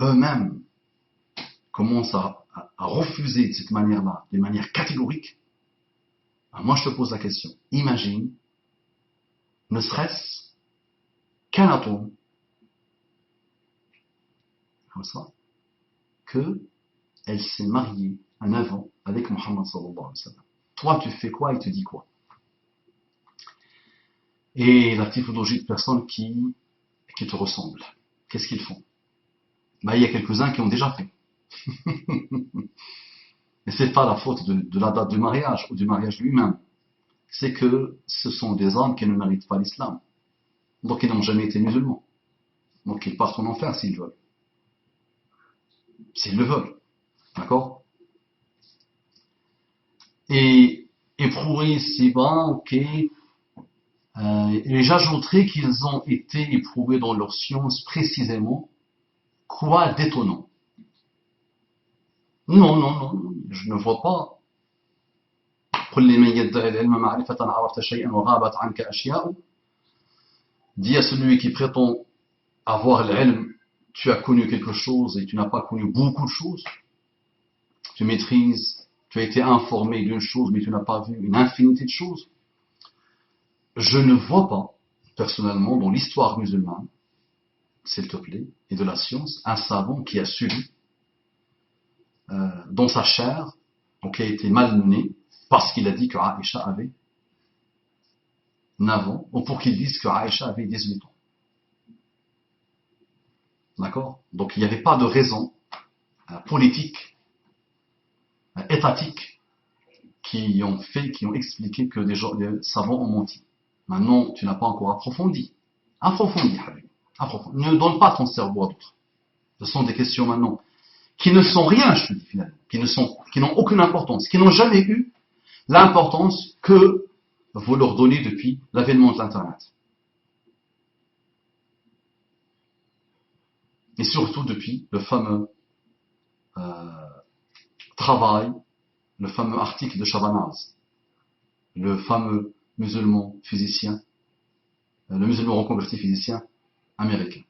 eux-mêmes commencent à refuser de cette manière-là, de manière catégorique, moi je te pose la question. Imagine, ne serait-ce qu'un atome, comme ça, qu'elle s'est mariée à 9 ans avec Muhammad sallallahu alayhi wa sallam. Toi, tu fais quoi et tu dis quoi? Et la typologie de personnes qui qui te ressemblent. Qu'est-ce qu'ils font? Ben, il y a quelques-uns qui ont déjà fait. Et c'est pas la faute de la date du mariage ou du mariage lui-même. C'est que ce sont des hommes qui ne méritent pas l'islam. Donc ils n'ont jamais été musulmans. Donc ils partent en enfer s'ils veulent. S'ils le veulent. D'accord? Et éprouver ici-bas, ok. Et j'ajouterai qu'ils ont été éprouvés dans leur science précisément. Quoi d'étonnant? Non, non, non, je ne vois pas. Dis à celui qui prétend avoir l'ilm, tu as connu quelque chose et tu n'as pas connu beaucoup de choses. Tu maîtrises, tu as été informé d'une chose, mais tu n'as pas vu une infinité de choses. Je ne vois pas, personnellement, dans l'histoire musulmane, s'il te plaît, et de la science, un savant qui a subi dans sa chair, donc qui a été malmené, parce qu'il a dit que Aïcha avait 9 ans, ou pour qu'il dise que Aïcha avait 18 ans. D'accord? Donc il n'y avait pas de raison politique, étatique, qui ont expliqué que des savants ont menti. Maintenant, tu n'as pas encore approfondi. Approfondis, Habib. Approfondis. Ne donne pas ton cerveau à d'autres. Ce sont des questions maintenant qui ne sont rien, je te dis finalement, qui n'ont aucune importance, qui n'ont jamais eu l'importance que vous leur donnez depuis l'avènement de l'Internet. Et surtout depuis le fameux travail, le fameux article de Chabanaz, le fameux musulman physicien, le musulman reconverti physicien américain.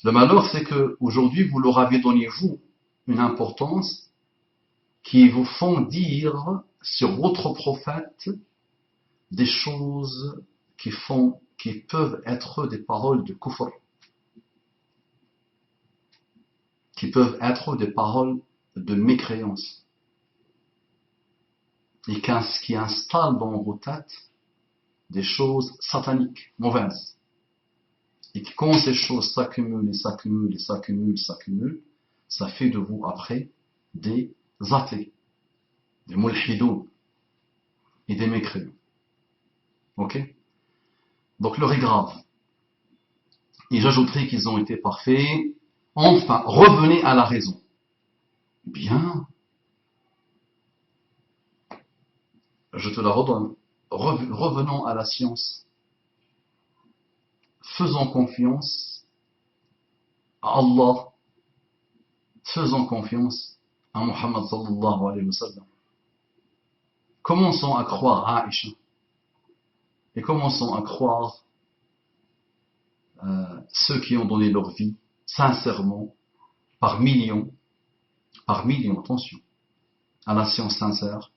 Le malheur, c'est que aujourd'hui, vous leur avez donné, vous, une importance qui vous font dire sur votre prophète des choses qui peuvent être des paroles de kufr, qui peuvent être des paroles de mécréance, et qui installent dans vos têtes des choses sataniques, mauvaises. Et quand ces choses s'accumulent et s'accumulent et s'accumulent, s'accumulent, ça fait de vous après des athées, des mulhidoun et des mécréants. Ok? Donc l'heure est grave. Et j'ajouterai qu'ils ont été parfaits. Enfin, revenez à la raison. Bien. Je te la redonne. Revenons à la science. Faisons confiance à Allah. Faisons confiance à Muhammad sallallahu alayhi wa sallam. Commençons à croire à Aïcha. Et commençons à croire ceux qui ont donné leur vie sincèrement, par millions, attention, à la science sincère.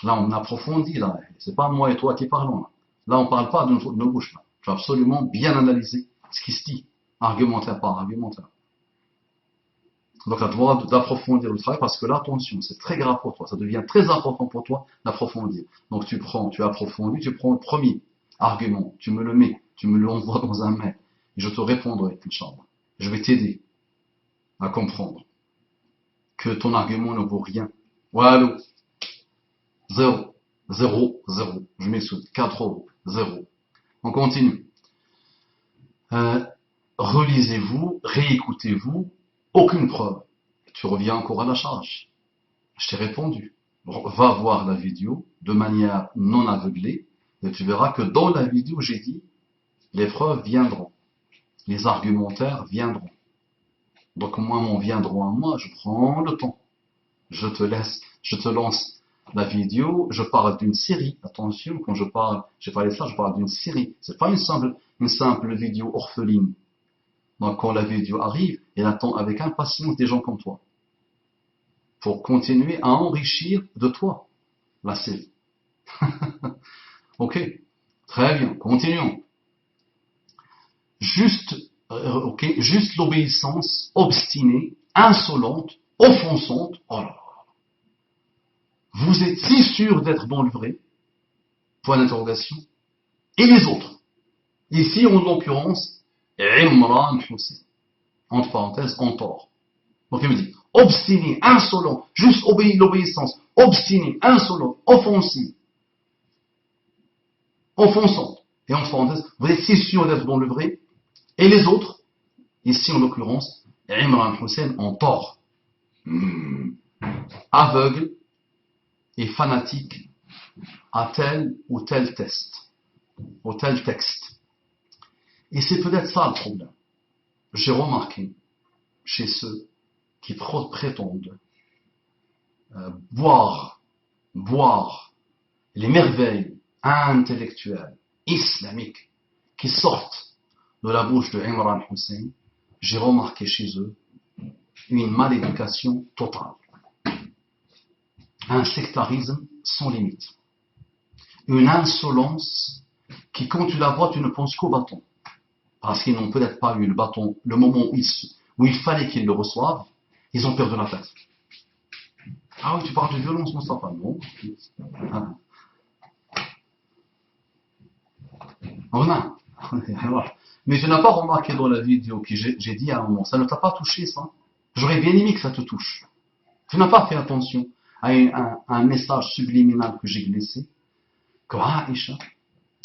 Là, on approfondit, là. C'est pas moi et toi qui parlons, là. Là, on parle pas de nos bouches, là. Il faut absolument bien analyser ce qui se dit, argumentaire par argumentaire. Donc, à toi d'approfondir le travail, parce que là, attention, c'est très grave pour toi. Ça devient très important pour toi d'approfondir. Donc, tu approfondis, tu prends le premier argument, tu me le mets, tu me l'envoies dans un mail, et je te répondrai, Inch'Allah. Je vais t'aider à comprendre que ton argument ne vaut rien. Voilà. 0, 0, 0. Je mets sous 4 euros. 0. On continue. Relisez-vous, réécoutez-vous, aucune preuve. Tu reviens encore à la charge. Je t'ai répondu. Va voir la vidéo de manière non aveuglée et tu verras que dans la vidéo, j'ai dit les preuves viendront. Les argumentaires viendront. Donc moi, mon viendront à moi, je prends le temps. Je te lance la vidéo, je parle d'une série. Attention, quand j'ai parlé de ça, je parle d'une série. C'est pas une simple vidéo orpheline. Donc quand la vidéo arrive, elle attend avec impatience des gens comme toi. Pour continuer à enrichir de toi la série. Ok, très bien, continuons. Juste l'obéissance obstinée, insolente, offensante. Oh là là. Vous êtes si sûr d'être dans le vrai, point d'interrogation, et les autres. Ici, en l'occurrence, Imran Hussein. Entre parenthèses, en tort. Donc il me dit, obstiné, insolent, juste l'obéissance, obstiné, insolent, offensif, offensante. Et entre parenthèses, vous êtes si sûr d'être dans le vrai, et les autres, ici en l'occurrence, Imran Hussein en tort. Aveugle et fanatique à tel ou tel texte. Et c'est peut-être ça le problème. J'ai remarqué chez ceux qui prétendent boire les merveilles intellectuelles, islamiques, qui sortent de la bouche de Imran Hussein, j'ai remarqué chez eux une maléducation totale. Un sectarisme sans limite. Une insolence qui, quand tu la vois, tu ne penses qu'au bâton. Parce qu'ils n'ont peut-être pas eu le bâton, le moment où il fallait qu'ils le reçoivent, ils ont perdu la tête. Ah oui, tu parles de violence, Moustapha, non? Mais je n'ai pas remarqué dans la vidéo que j'ai dit à un moment, ça ne t'a pas touché ça? J'aurais bien aimé que ça te touche. Tu n'as pas fait attention à un message subliminal que j'ai glissé, que Aïcha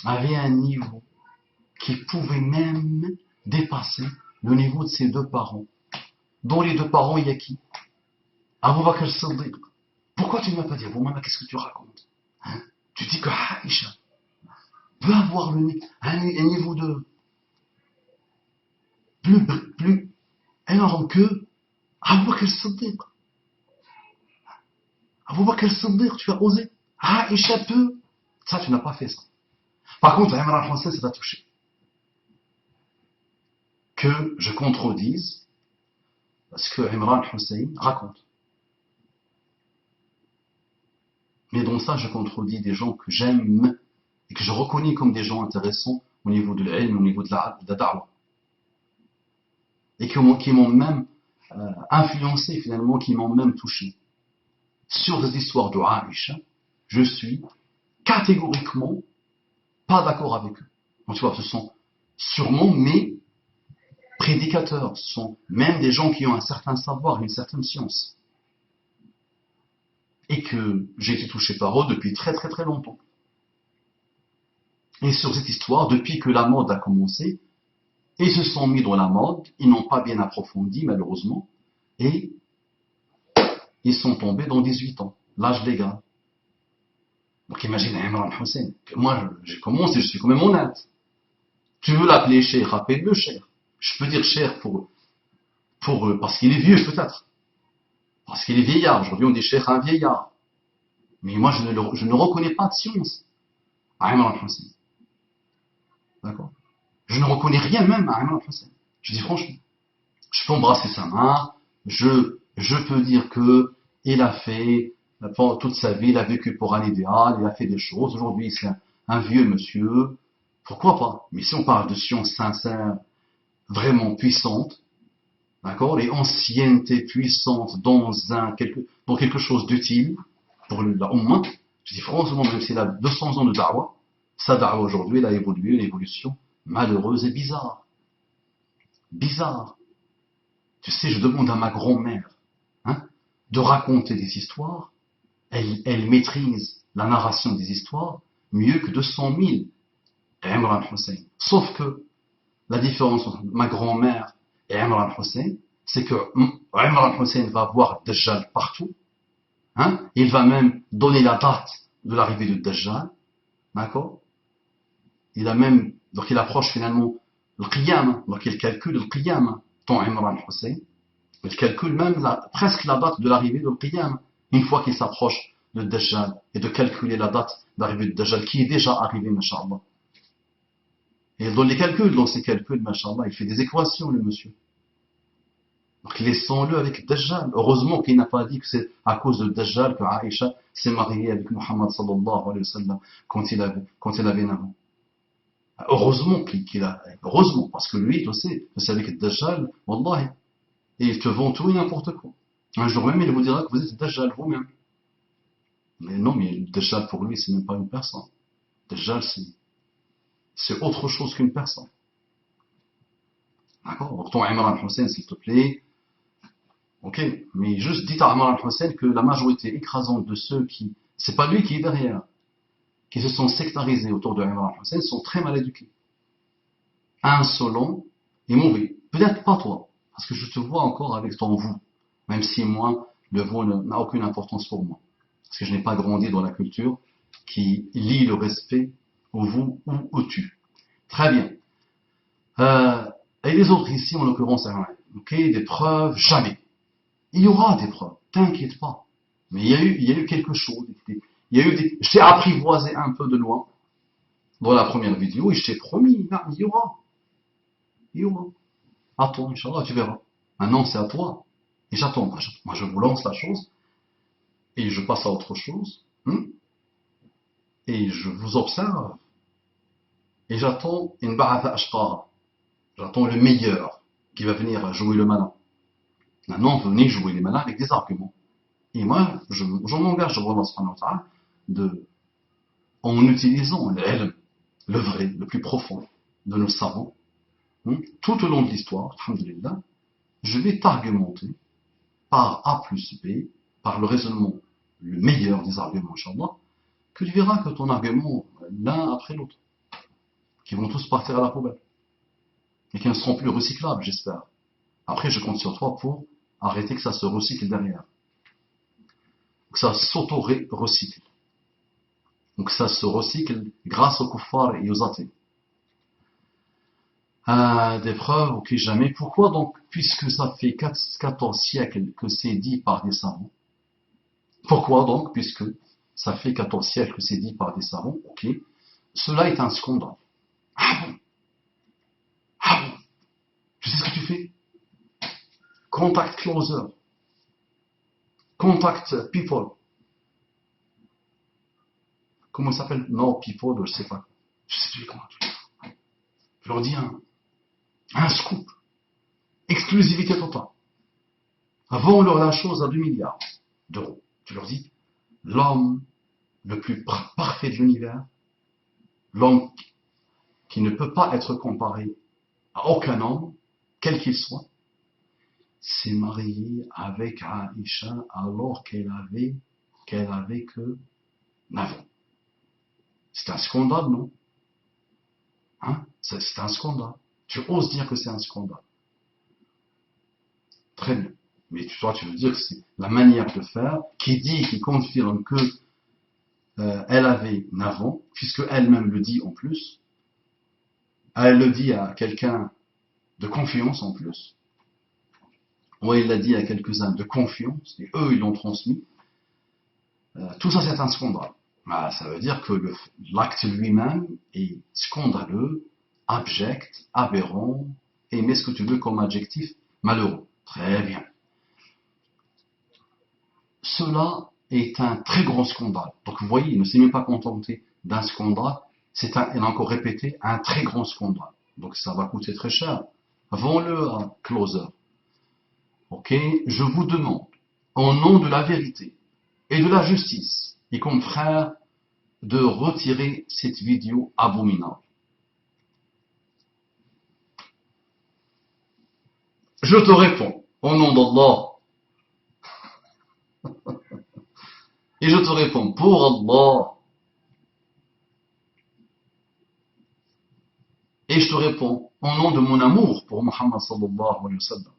avait un niveau qui pouvait même dépasser le niveau de ses deux parents. Dans les deux parents, il y a qui? Abu Bakr al-Siddiq. Pourquoi tu ne m'as pas dit, maman, qu'est-ce que tu racontes? Hein? Tu dis que Aïcha peut avoir un niveau de plus énorme que Abu Bakr al-Siddiq. Abu Bakr al-Siddiq, tu as osé. Aïcha peut. Ça, tu n'as pas fait ça. Par contre, Imran Hussein, ça t'a touché. Que je contredise ce que Imran Hussein raconte. Mais dans ça, je contredis des gens que j'aime et que je reconnais comme des gens intéressants au niveau de l'ilm, au niveau de la da'wah. Et qui m'ont même influencé finalement, qui m'ont même touché. Sur des histoires de Aïcha, je suis catégoriquement pas d'accord avec eux. Donc, tu vois, ce sont sûrement mes prédicateurs, ce sont même des gens qui ont un certain savoir, une certaine science. Et que j'ai été touché par eux depuis très très très longtemps. Et sur cette histoire, depuis que la mode a commencé, ils se sont mis dans la mode, ils n'ont pas bien approfondi malheureusement, et ils sont tombés dans 18 ans, l'âge légal. Donc imagine Imran Hussein, moi j'ai commencé, je suis quand même honnête. Tu veux l'appeler cher, rappelle-le cher. Je peux dire cher parce qu'il est vieux peut-être. Parce qu'il est vieillard. Aujourd'hui on dit cher à un vieillard. Mais moi je ne reconnais pas de science à Imran Hussein. D'accord? Je ne reconnais rien même à Imran Hussein. Je dis franchement. Je peux embrasser sa main, je peux dire que il a fait, pendant toute sa vie, il a vécu pour un idéal, il a fait des choses. Aujourd'hui, c'est un vieux monsieur. Pourquoi pas? Mais si on parle de science sincère, vraiment puissante, d'accord, et ancienneté puissante dans quelque chose d'utile pour la Ummah, je dis franchement, même s'il a 200 ans de da'wah, sa da'wah aujourd'hui, elle a évolué, une évolution malheureuse et bizarre. Bizarre. Tu sais, je demande à ma grand-mère de raconter des histoires. Elle maîtrise la narration des histoires mieux que 200 000 Imran Hussein. Sauf que la différence entre ma grand-mère et Imran Hussein, c'est que Imran Hussein va voir Dajjal partout. Il va même donner la date de l'arrivée de Dajjal. D'accord? Donc il approche finalement le Qiyam, donc il calcule le Qiyam, ton Imran Hussein. Il calcule même presque la date de l'arrivée de Qiyam, une fois qu'il s'approche de Dajjal, et de calculer la date d'arrivée de Dajjal, qui est déjà arrivé, masha'Allah. Et dans les calculs, dans ses calculs, masha'Allah, il fait des équations, le monsieur. Donc laissons-le avec Dajjal. Heureusement qu'il n'a pas dit que c'est à cause de Dajjal que Aïcha s'est mariée avec Muhammad sallallahu alayhi wa sallam quand il avait 9 ans. Heureusement, parce que lui, tu sais, c'est avec Dajjal, wallahi, et il te vend tout et n'importe quoi. Un jour même, il vous dira que vous êtes Dajjal vous-même. Mais non, mais Dajjal pour lui, c'est même pas une personne. Dajjal, c'est autre chose qu'une personne. D'accord? Donc ton Imran Hussein, s'il te plaît, ok, mais juste dites à Imran Hussein que la majorité écrasante de ceux qui, c'est pas lui qui est derrière, qui se sont sectarisés autour de Imran Hussein, sont très mal éduqués, insolents et mauvais. Peut-être pas toi, parce que je te vois encore avec ton vous, même si moi, le vous n'a aucune importance pour moi, parce que je n'ai pas grandi dans la culture qui lie le respect au vous ou au tu. Très bien. Et les autres ici, en l'occurrence, ok, des preuves, jamais. Il y aura des preuves, t'inquiète pas. Mais il y a eu quelque chose. Il y a eu des, je t'ai apprivoisé un peu de loin dans la première vidéo et je t'ai promis, non, il y aura. Il y aura. Attends, Inch'Allah, tu verras. Maintenant, c'est à toi. Et j'attends. Moi, je vous lance la chose et je passe à autre chose. Et je vous observe et j'attends une ba'atha ashqara. J'attends le meilleur qui va venir jouer le malin. Maintenant, venez jouer les malins avec des arguments. Et moi, je m'engage devant Allah subhanahu wa ta'ala en utilisant le vrai, le plus profond de nos savants, tout au long de l'histoire, alhamdulillah, je vais t'argumenter par A plus B, par le raisonnement, le meilleur des arguments, Inch'Allah, que tu verras que ton argument, l'un après l'autre, qui vont tous partir à la poubelle, et qui ne seront plus recyclables, j'espère. Après, je compte sur toi pour arrêter que ça se recycle derrière, que ça s'auto-recycle. Donc ça se recycle grâce aux kuffars et aux athées. Des preuves, ok, jamais. Pourquoi donc, puisque ça fait 14 siècles que c'est dit par des savants, pourquoi donc, puisque ça fait 14 siècles que c'est dit par des savants, ok, cela est un scandale. Ah bon? Ah bon? Tu sais ce que tu fais? Contact closer. Contact people. Comment ça s'appelle? Non, people, je sais pas. Je sais plus comment tu dis. Je leur dis un scoop. Exclusivité totale. Vends-leur la chose à 2 milliards d'euros. Tu leur dis, l'homme le plus parfait de l'univers, l'homme qui ne peut pas être comparé à aucun homme, quel qu'il soit, s'est marié avec Aïcha alors qu'elle avait que 9 ans. C'est un scandale, non? C'est un scandale. Tu oses dire que c'est un scandale. Très bien. Mais toi, tu veux dire que c'est la manière de faire qui confirme que elle avait 9 ans, puisque elle-même le dit en plus. Elle le dit à quelqu'un de confiance en plus. Ouais, il l'a dit à quelques-uns de confiance, et eux, ils l'ont transmis. Tout ça, c'est un scandale. Bah, ça veut dire que l'acte lui-même est scandaleux, abject, aberrant, et mets ce que tu veux comme adjectif, malheureux. Très bien. Cela est un très grand scandale. Donc vous voyez, il ne s'est même pas contenté d'un scandale, il a encore répété, un très grand scandale. Donc ça va coûter très cher. Vends-le à Closer. Ok, je vous demande, au nom de la vérité et de la justice, et comme frère, de retirer cette vidéo abominable. Je te réponds, au nom d'Allah, et je te réponds, pour Allah, et je te réponds, au nom de mon amour pour Muhammad sallallahu alayhi wa sallam,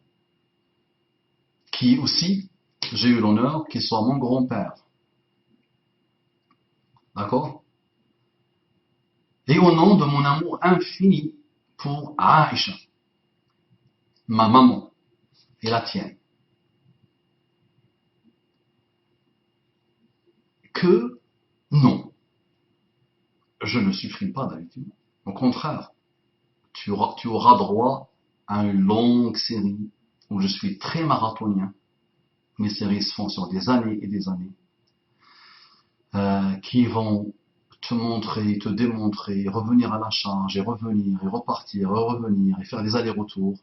qui aussi, j'ai eu l'honneur qu'il soit mon grand-père. D'accord? Et au nom de mon amour infini pour Aïcha, ma maman et la tienne, que non, je ne supprime pas d'habitude. Au contraire, tu auras droit à une longue série où je suis très marathonien. Mes séries se font sur des années et des années, qui vont te montrer, te démontrer, revenir à la charge, et revenir, et repartir, et revenir, et faire des allers-retours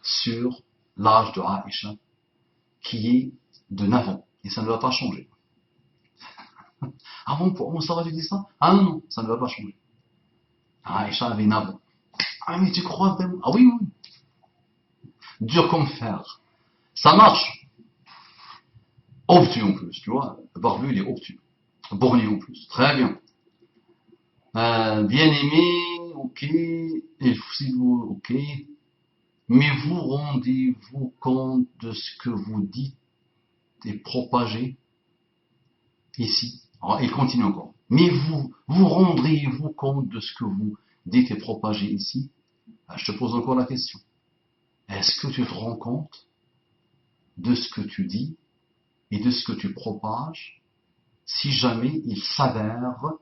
sur l'âge de Aïcha, qui est de 9 ans. Et ça ne va pas changer. Ah bon, pour Moustapha, tu dis ça? Ah non, non, ça ne va pas changer. Aïcha avait 9 ans. Ah, mais tu crois vraiment? Ah oui, oui. Dur comme fer. Ça marche. Obtus en plus, tu vois. Le barbu, il est obtus. Borgné en plus. Très bien. Bien aimé, ok. Et si vous, ok. Mais vous rendez-vous compte de ce que vous dites et propagez ici. Alors, il continue encore. Mais vous rendriez-vous compte de ce que vous dites et propagez ici? Je te pose encore la question. Est-ce que tu te rends compte de ce que tu dis et de ce que tu propages si jamais il s'avère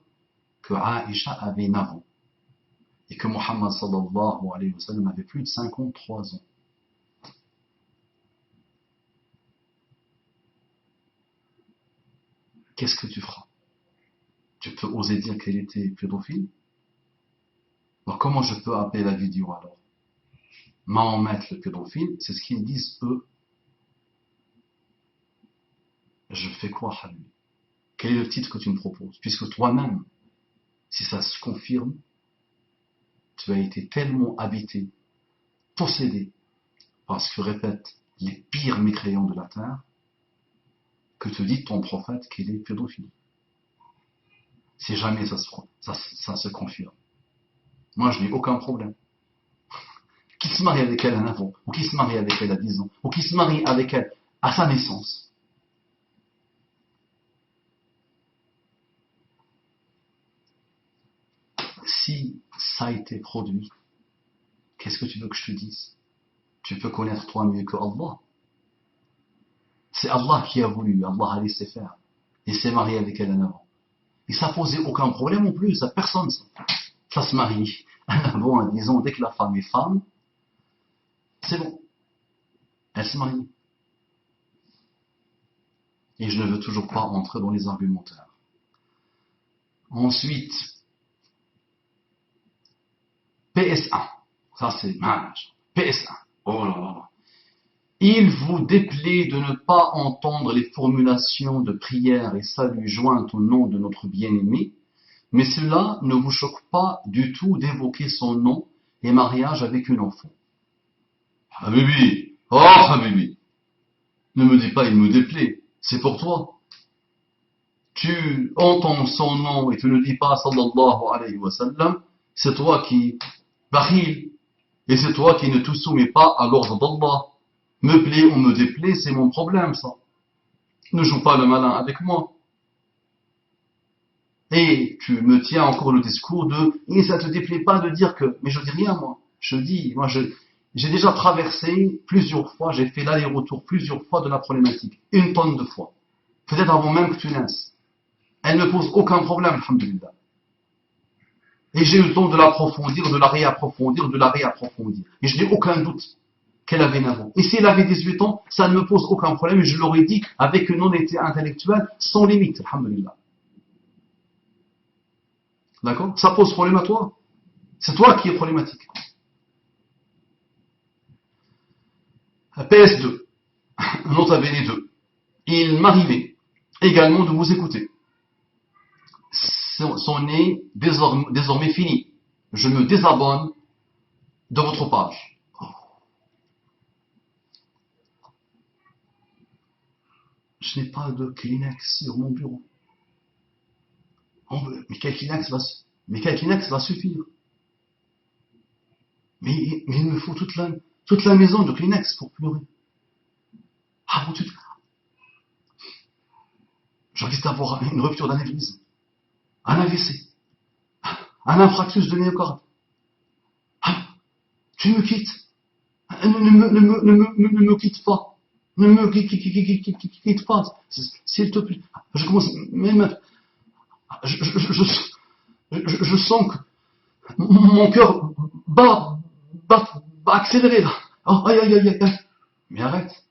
que Aïcha avait 9 ans et que Muhammad sallallahu alayhi wa sallam avait plus de 53 ans? Qu'est-ce que tu feras? Tu peux oser dire qu'elle était pédophile? Alors comment je peux appeler la vidéo alors? Mahomet le pédophile, c'est ce qu'ils disent eux. Je fais quoi, Habib? Quel est le titre que tu me proposes? Puisque toi-même, si ça se confirme, tu as été tellement habité, possédé par ce que répètent les pires mécréants de la terre, que te dit ton prophète qu'il est pédophile. Si jamais ça se confirme. Moi, je n'ai aucun problème. Qui se marie avec elle à 9 ans, ou qui se marie avec elle à 10 ans, ou qui se marie avec elle à sa naissance. Si ça a été produit, qu'est-ce que tu veux que je te dise? Tu peux connaître toi mieux que Allah. C'est Allah qui a voulu, Allah a laissé faire. Il s'est marié avec elle à 9 ans. Et ça posait aucun problème en plus, à personne. Ça se marie à 9 ans, à 10 ans, dès que la femme est femme, c'est bon. Elle se marie. Et je ne veux toujours pas entrer dans les argumentaires. Ensuite, PS1. Ça c'est mage. PS1. Oh là là. Il vous déplaît de ne pas entendre les formulations de prière et salut jointes au nom de notre bien-aimé, mais cela ne vous choque pas du tout d'évoquer son nom et mariage avec une enfant. Habibi, oh Habibi, ne me dis pas il me déplaît, c'est pour toi. Tu entends son nom et tu ne dis pas sallallahu alayhi wa sallam, c'est toi qui bakhil, et c'est toi qui ne te soumets pas à l'ordre d'Allah. Me plaît ou me déplaît, c'est mon problème ça. Ne joue pas le malin avec moi. Et tu me tiens encore le discours de et ça te déplaît pas de dire que. Mais je dis rien moi. Je dis, j'ai déjà traversé plusieurs fois, j'ai fait l'aller-retour plusieurs fois de la problématique. 1 tonne de fois. Peut-être avant même que tu naisses. Elle ne pose aucun problème, alhamdulillah. Et j'ai eu le temps de l'approfondir, de la réapprofondir, de la réapprofondir. Et je n'ai aucun doute qu'elle avait 9 ans. Et si elle avait 18 ans, ça ne me pose aucun problème. Et je l'aurais dit avec une honnêteté intellectuelle sans limite, alhamdulillah. D'accord? Ça pose problème à toi. C'est toi qui es problématique. PS2. Nota bene 2. Il m'arrivait également de vous écouter. C'en est désormais fini. Je me désabonne de votre page. Je n'ai pas de Kleenex sur mon bureau. Mais quel Kleenex va suffire? Mais il me faut toute la maison de Kleenex pour pleurer. Ah bon, je risque d'avoir une rupture d'anévrisme, un AVC, un infarctus de myocarde. Ah, tu me quittes. Ne me quitte pas. Ne me quitte pas. S'il te plaît. Je commence même. Je sens que mon cœur bat accéléré là. Oh, aïe, aïe, aïe, aïe. Mais arrête.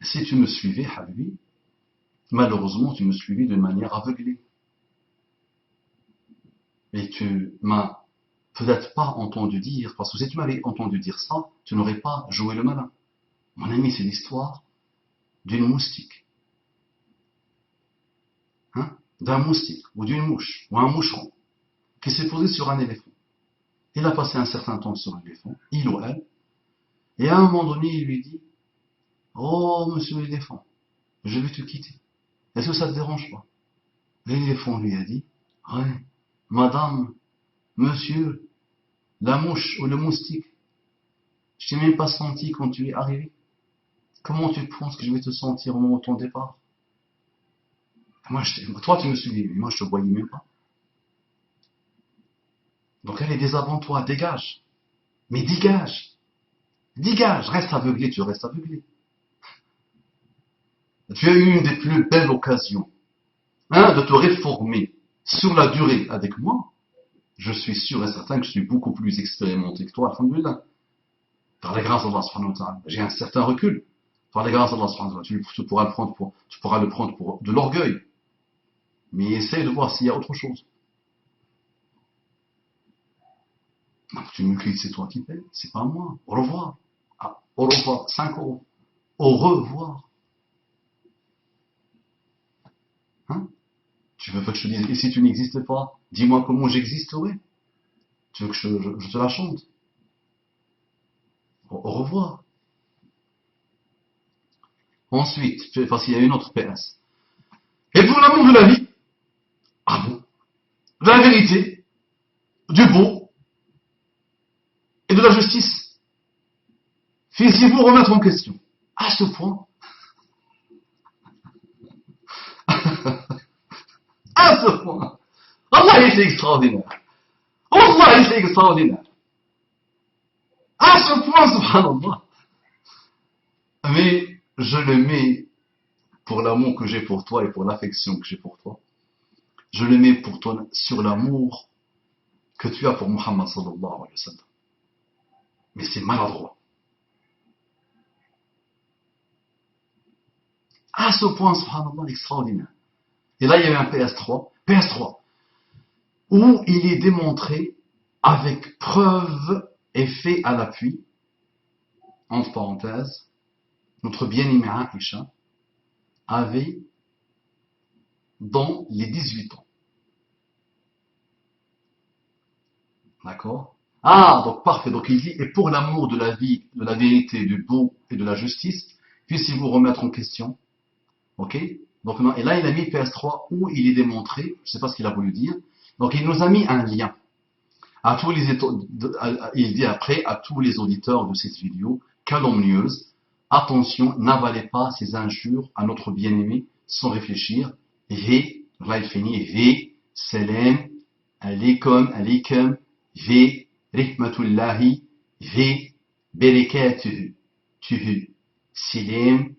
Si tu me suivais, Habibi, malheureusement, tu me suivais d'une manière aveuglée. Et tu m'as peut-être pas entendu dire, parce que si tu m'avais entendu dire ça, tu n'aurais pas joué le malin. Mon ami, c'est l'histoire d'une moustique. Hein? D'un moustique, ou d'une mouche, ou un moucheron, qui s'est posé sur un éléphant. Il a passé un certain temps sur l'éléphant, il ou elle, et à un moment donné, il lui dit, oh, monsieur l'éléphant, je vais te quitter. Est-ce que ça te dérange pas? L'éléphant lui a dit, ouais, madame, monsieur, la mouche ou le moustique, je t'ai même pas senti quand tu es arrivé. Comment tu penses que je vais te sentir au moment de ton départ? Toi, tu me suivais, mais moi, je te voyais même pas. Donc, allez, désabonne-toi, dégage. Mais dégage. Dégage. Reste aveuglé, tu restes aveuglé. Tu as eu une des plus belles occasions, de te réformer sur la durée avec moi. Je suis sûr et certain que je suis beaucoup plus expérimenté que toi, alhamdoulilah. Par la grâce d'Allah subhanahu wa ta'ala. J'ai un certain recul. Par la grâce d'Allah subhanahu wa ta'ala. Tu pourras le prendre pour de l'orgueil. Mais essaye de voir s'il y a autre chose. Non, tu me quittes, c'est toi qui paies, c'est pas moi. Au revoir. Ah, au revoir, 5 euros. Au revoir. Hein? Tu veux que je te dise, et si tu n'existais pas, dis-moi comment j'existerais. Tu veux que je te la chante? Au revoir. Ensuite, parce qu'il y a une autre PS. Et pour l'amour de la vie, ah bon, de la vérité, du beau et de la justice, fiez-vous remettre en question. À ce point, à ce point, Allah c'est extraordinaire. Allah c'est extraordinaire. À ce point, subhanallah. Mais je le mets pour l'amour que j'ai pour toi et pour l'affection que j'ai pour toi. Je le mets pour toi sur l'amour que tu as pour Muhammad sallallahu alayhi wa sallam. Mais c'est maladroit. À ce point, subhanallah, extraordinaire. Et là, il y a eu un PS3, où il est démontré avec preuve et fait à l'appui, entre parenthèses, notre bien-aimé Aïcha avait dans les 18 ans. D'accord? Ah, donc parfait. Donc il dit, et pour l'amour de la vie, de la vérité, du beau et de la justice, puissiez-vous remettre en question. Ok? Donc, non, et là, il a mis PS3 où il est démontré, je ne sais pas ce qu'il a voulu dire. Donc il nous a mis un lien. À tous les, il dit après à tous les auditeurs de cette vidéo calomnieuse, attention, n'avalez pas ces injures à notre bien-aimé sans réfléchir. V, là il finit, V, salam, alaykum, V, rahmatullahi, V, barakatuhu, salam,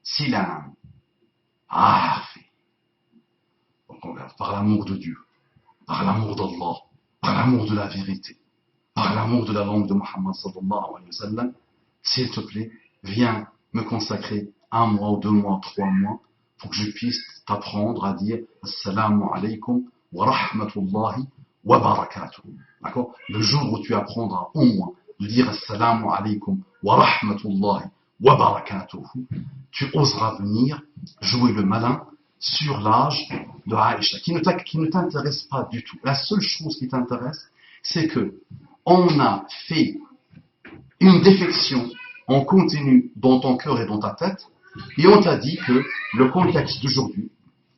salam. Ah, donc on regarde, par l'amour de Dieu, par l'amour d'Allah, par l'amour de la vérité, par l'amour de la langue de Muhammad sallallahu alayhi wa sallam, s'il te plaît, viens me consacrer 1 mois ou 2 mois, 3 mois, pour que je puisse t'apprendre à dire Assalamu alaykum wa rahmatullahi wa barakatuh. D'accord? Le jour où tu apprendras au moins de dire Assalamu alaykum wa rahmatullahi wa barakatuh, tu oseras venir jouer le malin sur l'âge de Aïcha, qui ne t'intéresse pas du tout. La seule chose qui t'intéresse, c'est que on a fait une défection en continu dans ton cœur et dans ta tête, et on t'a dit que le contexte d'aujourd'hui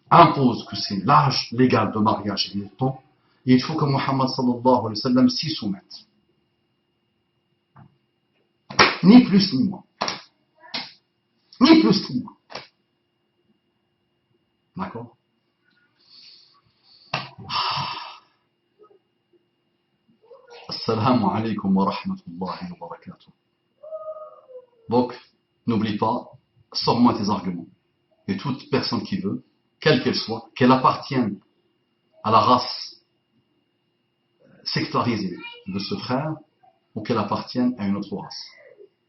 impose que c'est l'âge légal de mariage et le temps, et il faut que Muhammad sallallahu alayhi wa sallam s'y soumette. Ni plus ni moins. Ni plus ni moins. D'accord? Assalamu alaikum wa rahmatullahi wa barakatuh. Donc, n'oublie pas, sors-moi tes arguments. Et toute personne qui veut, quelle qu'elle soit, qu'elle appartienne à la race sectarisée de ce frère, ou qu'elle appartienne à une autre race.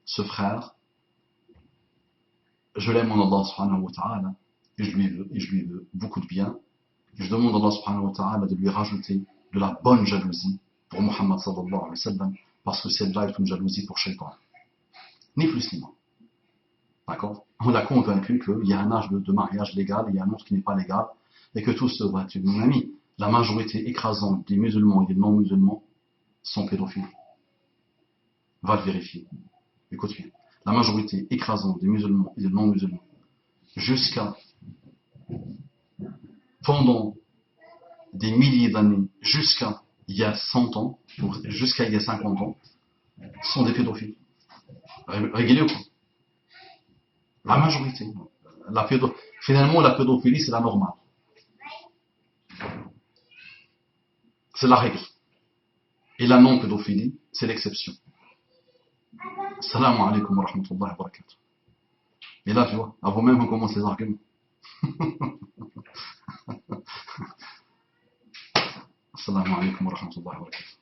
Ce frère, je l'aime en Allah subhanahu wa ta'ala, et je lui veux beaucoup de bien. Et je demande à Allah subhanahu wa ta'ala de lui rajouter de la bonne jalousie pour Muhammad sallallahu alayhi wa sallam, parce que celle-là est une jalousie pour Shaitan. Ni plus ni moins. D'accord? On l'a convaincu qu'il y a un âge de mariage légal et il y a un autre qui n'est pas légal. et que tous se battent. Mon ami, la majorité écrasante des musulmans et des non-musulmans sont pédophiles. Va le vérifier. Écoute bien. La majorité écrasante des musulmans et des non-musulmans, jusqu'à pendant des milliers d'années, jusqu'à il y a 100 ans, jusqu'à il y a 50 ans, sont des pédophiles. Régulez ou quoi? La majorité. Finalement, la pédophilie, c'est la normale. C'est la règle. Et la non-pédophilie, c'est l'exception. Salam alaikum wa rahmatullahi wa barakatuh. Et là, tu vois, avant même qu'on commence les arguments. Salam alaikum wa rahmatullahi wa barakatuh.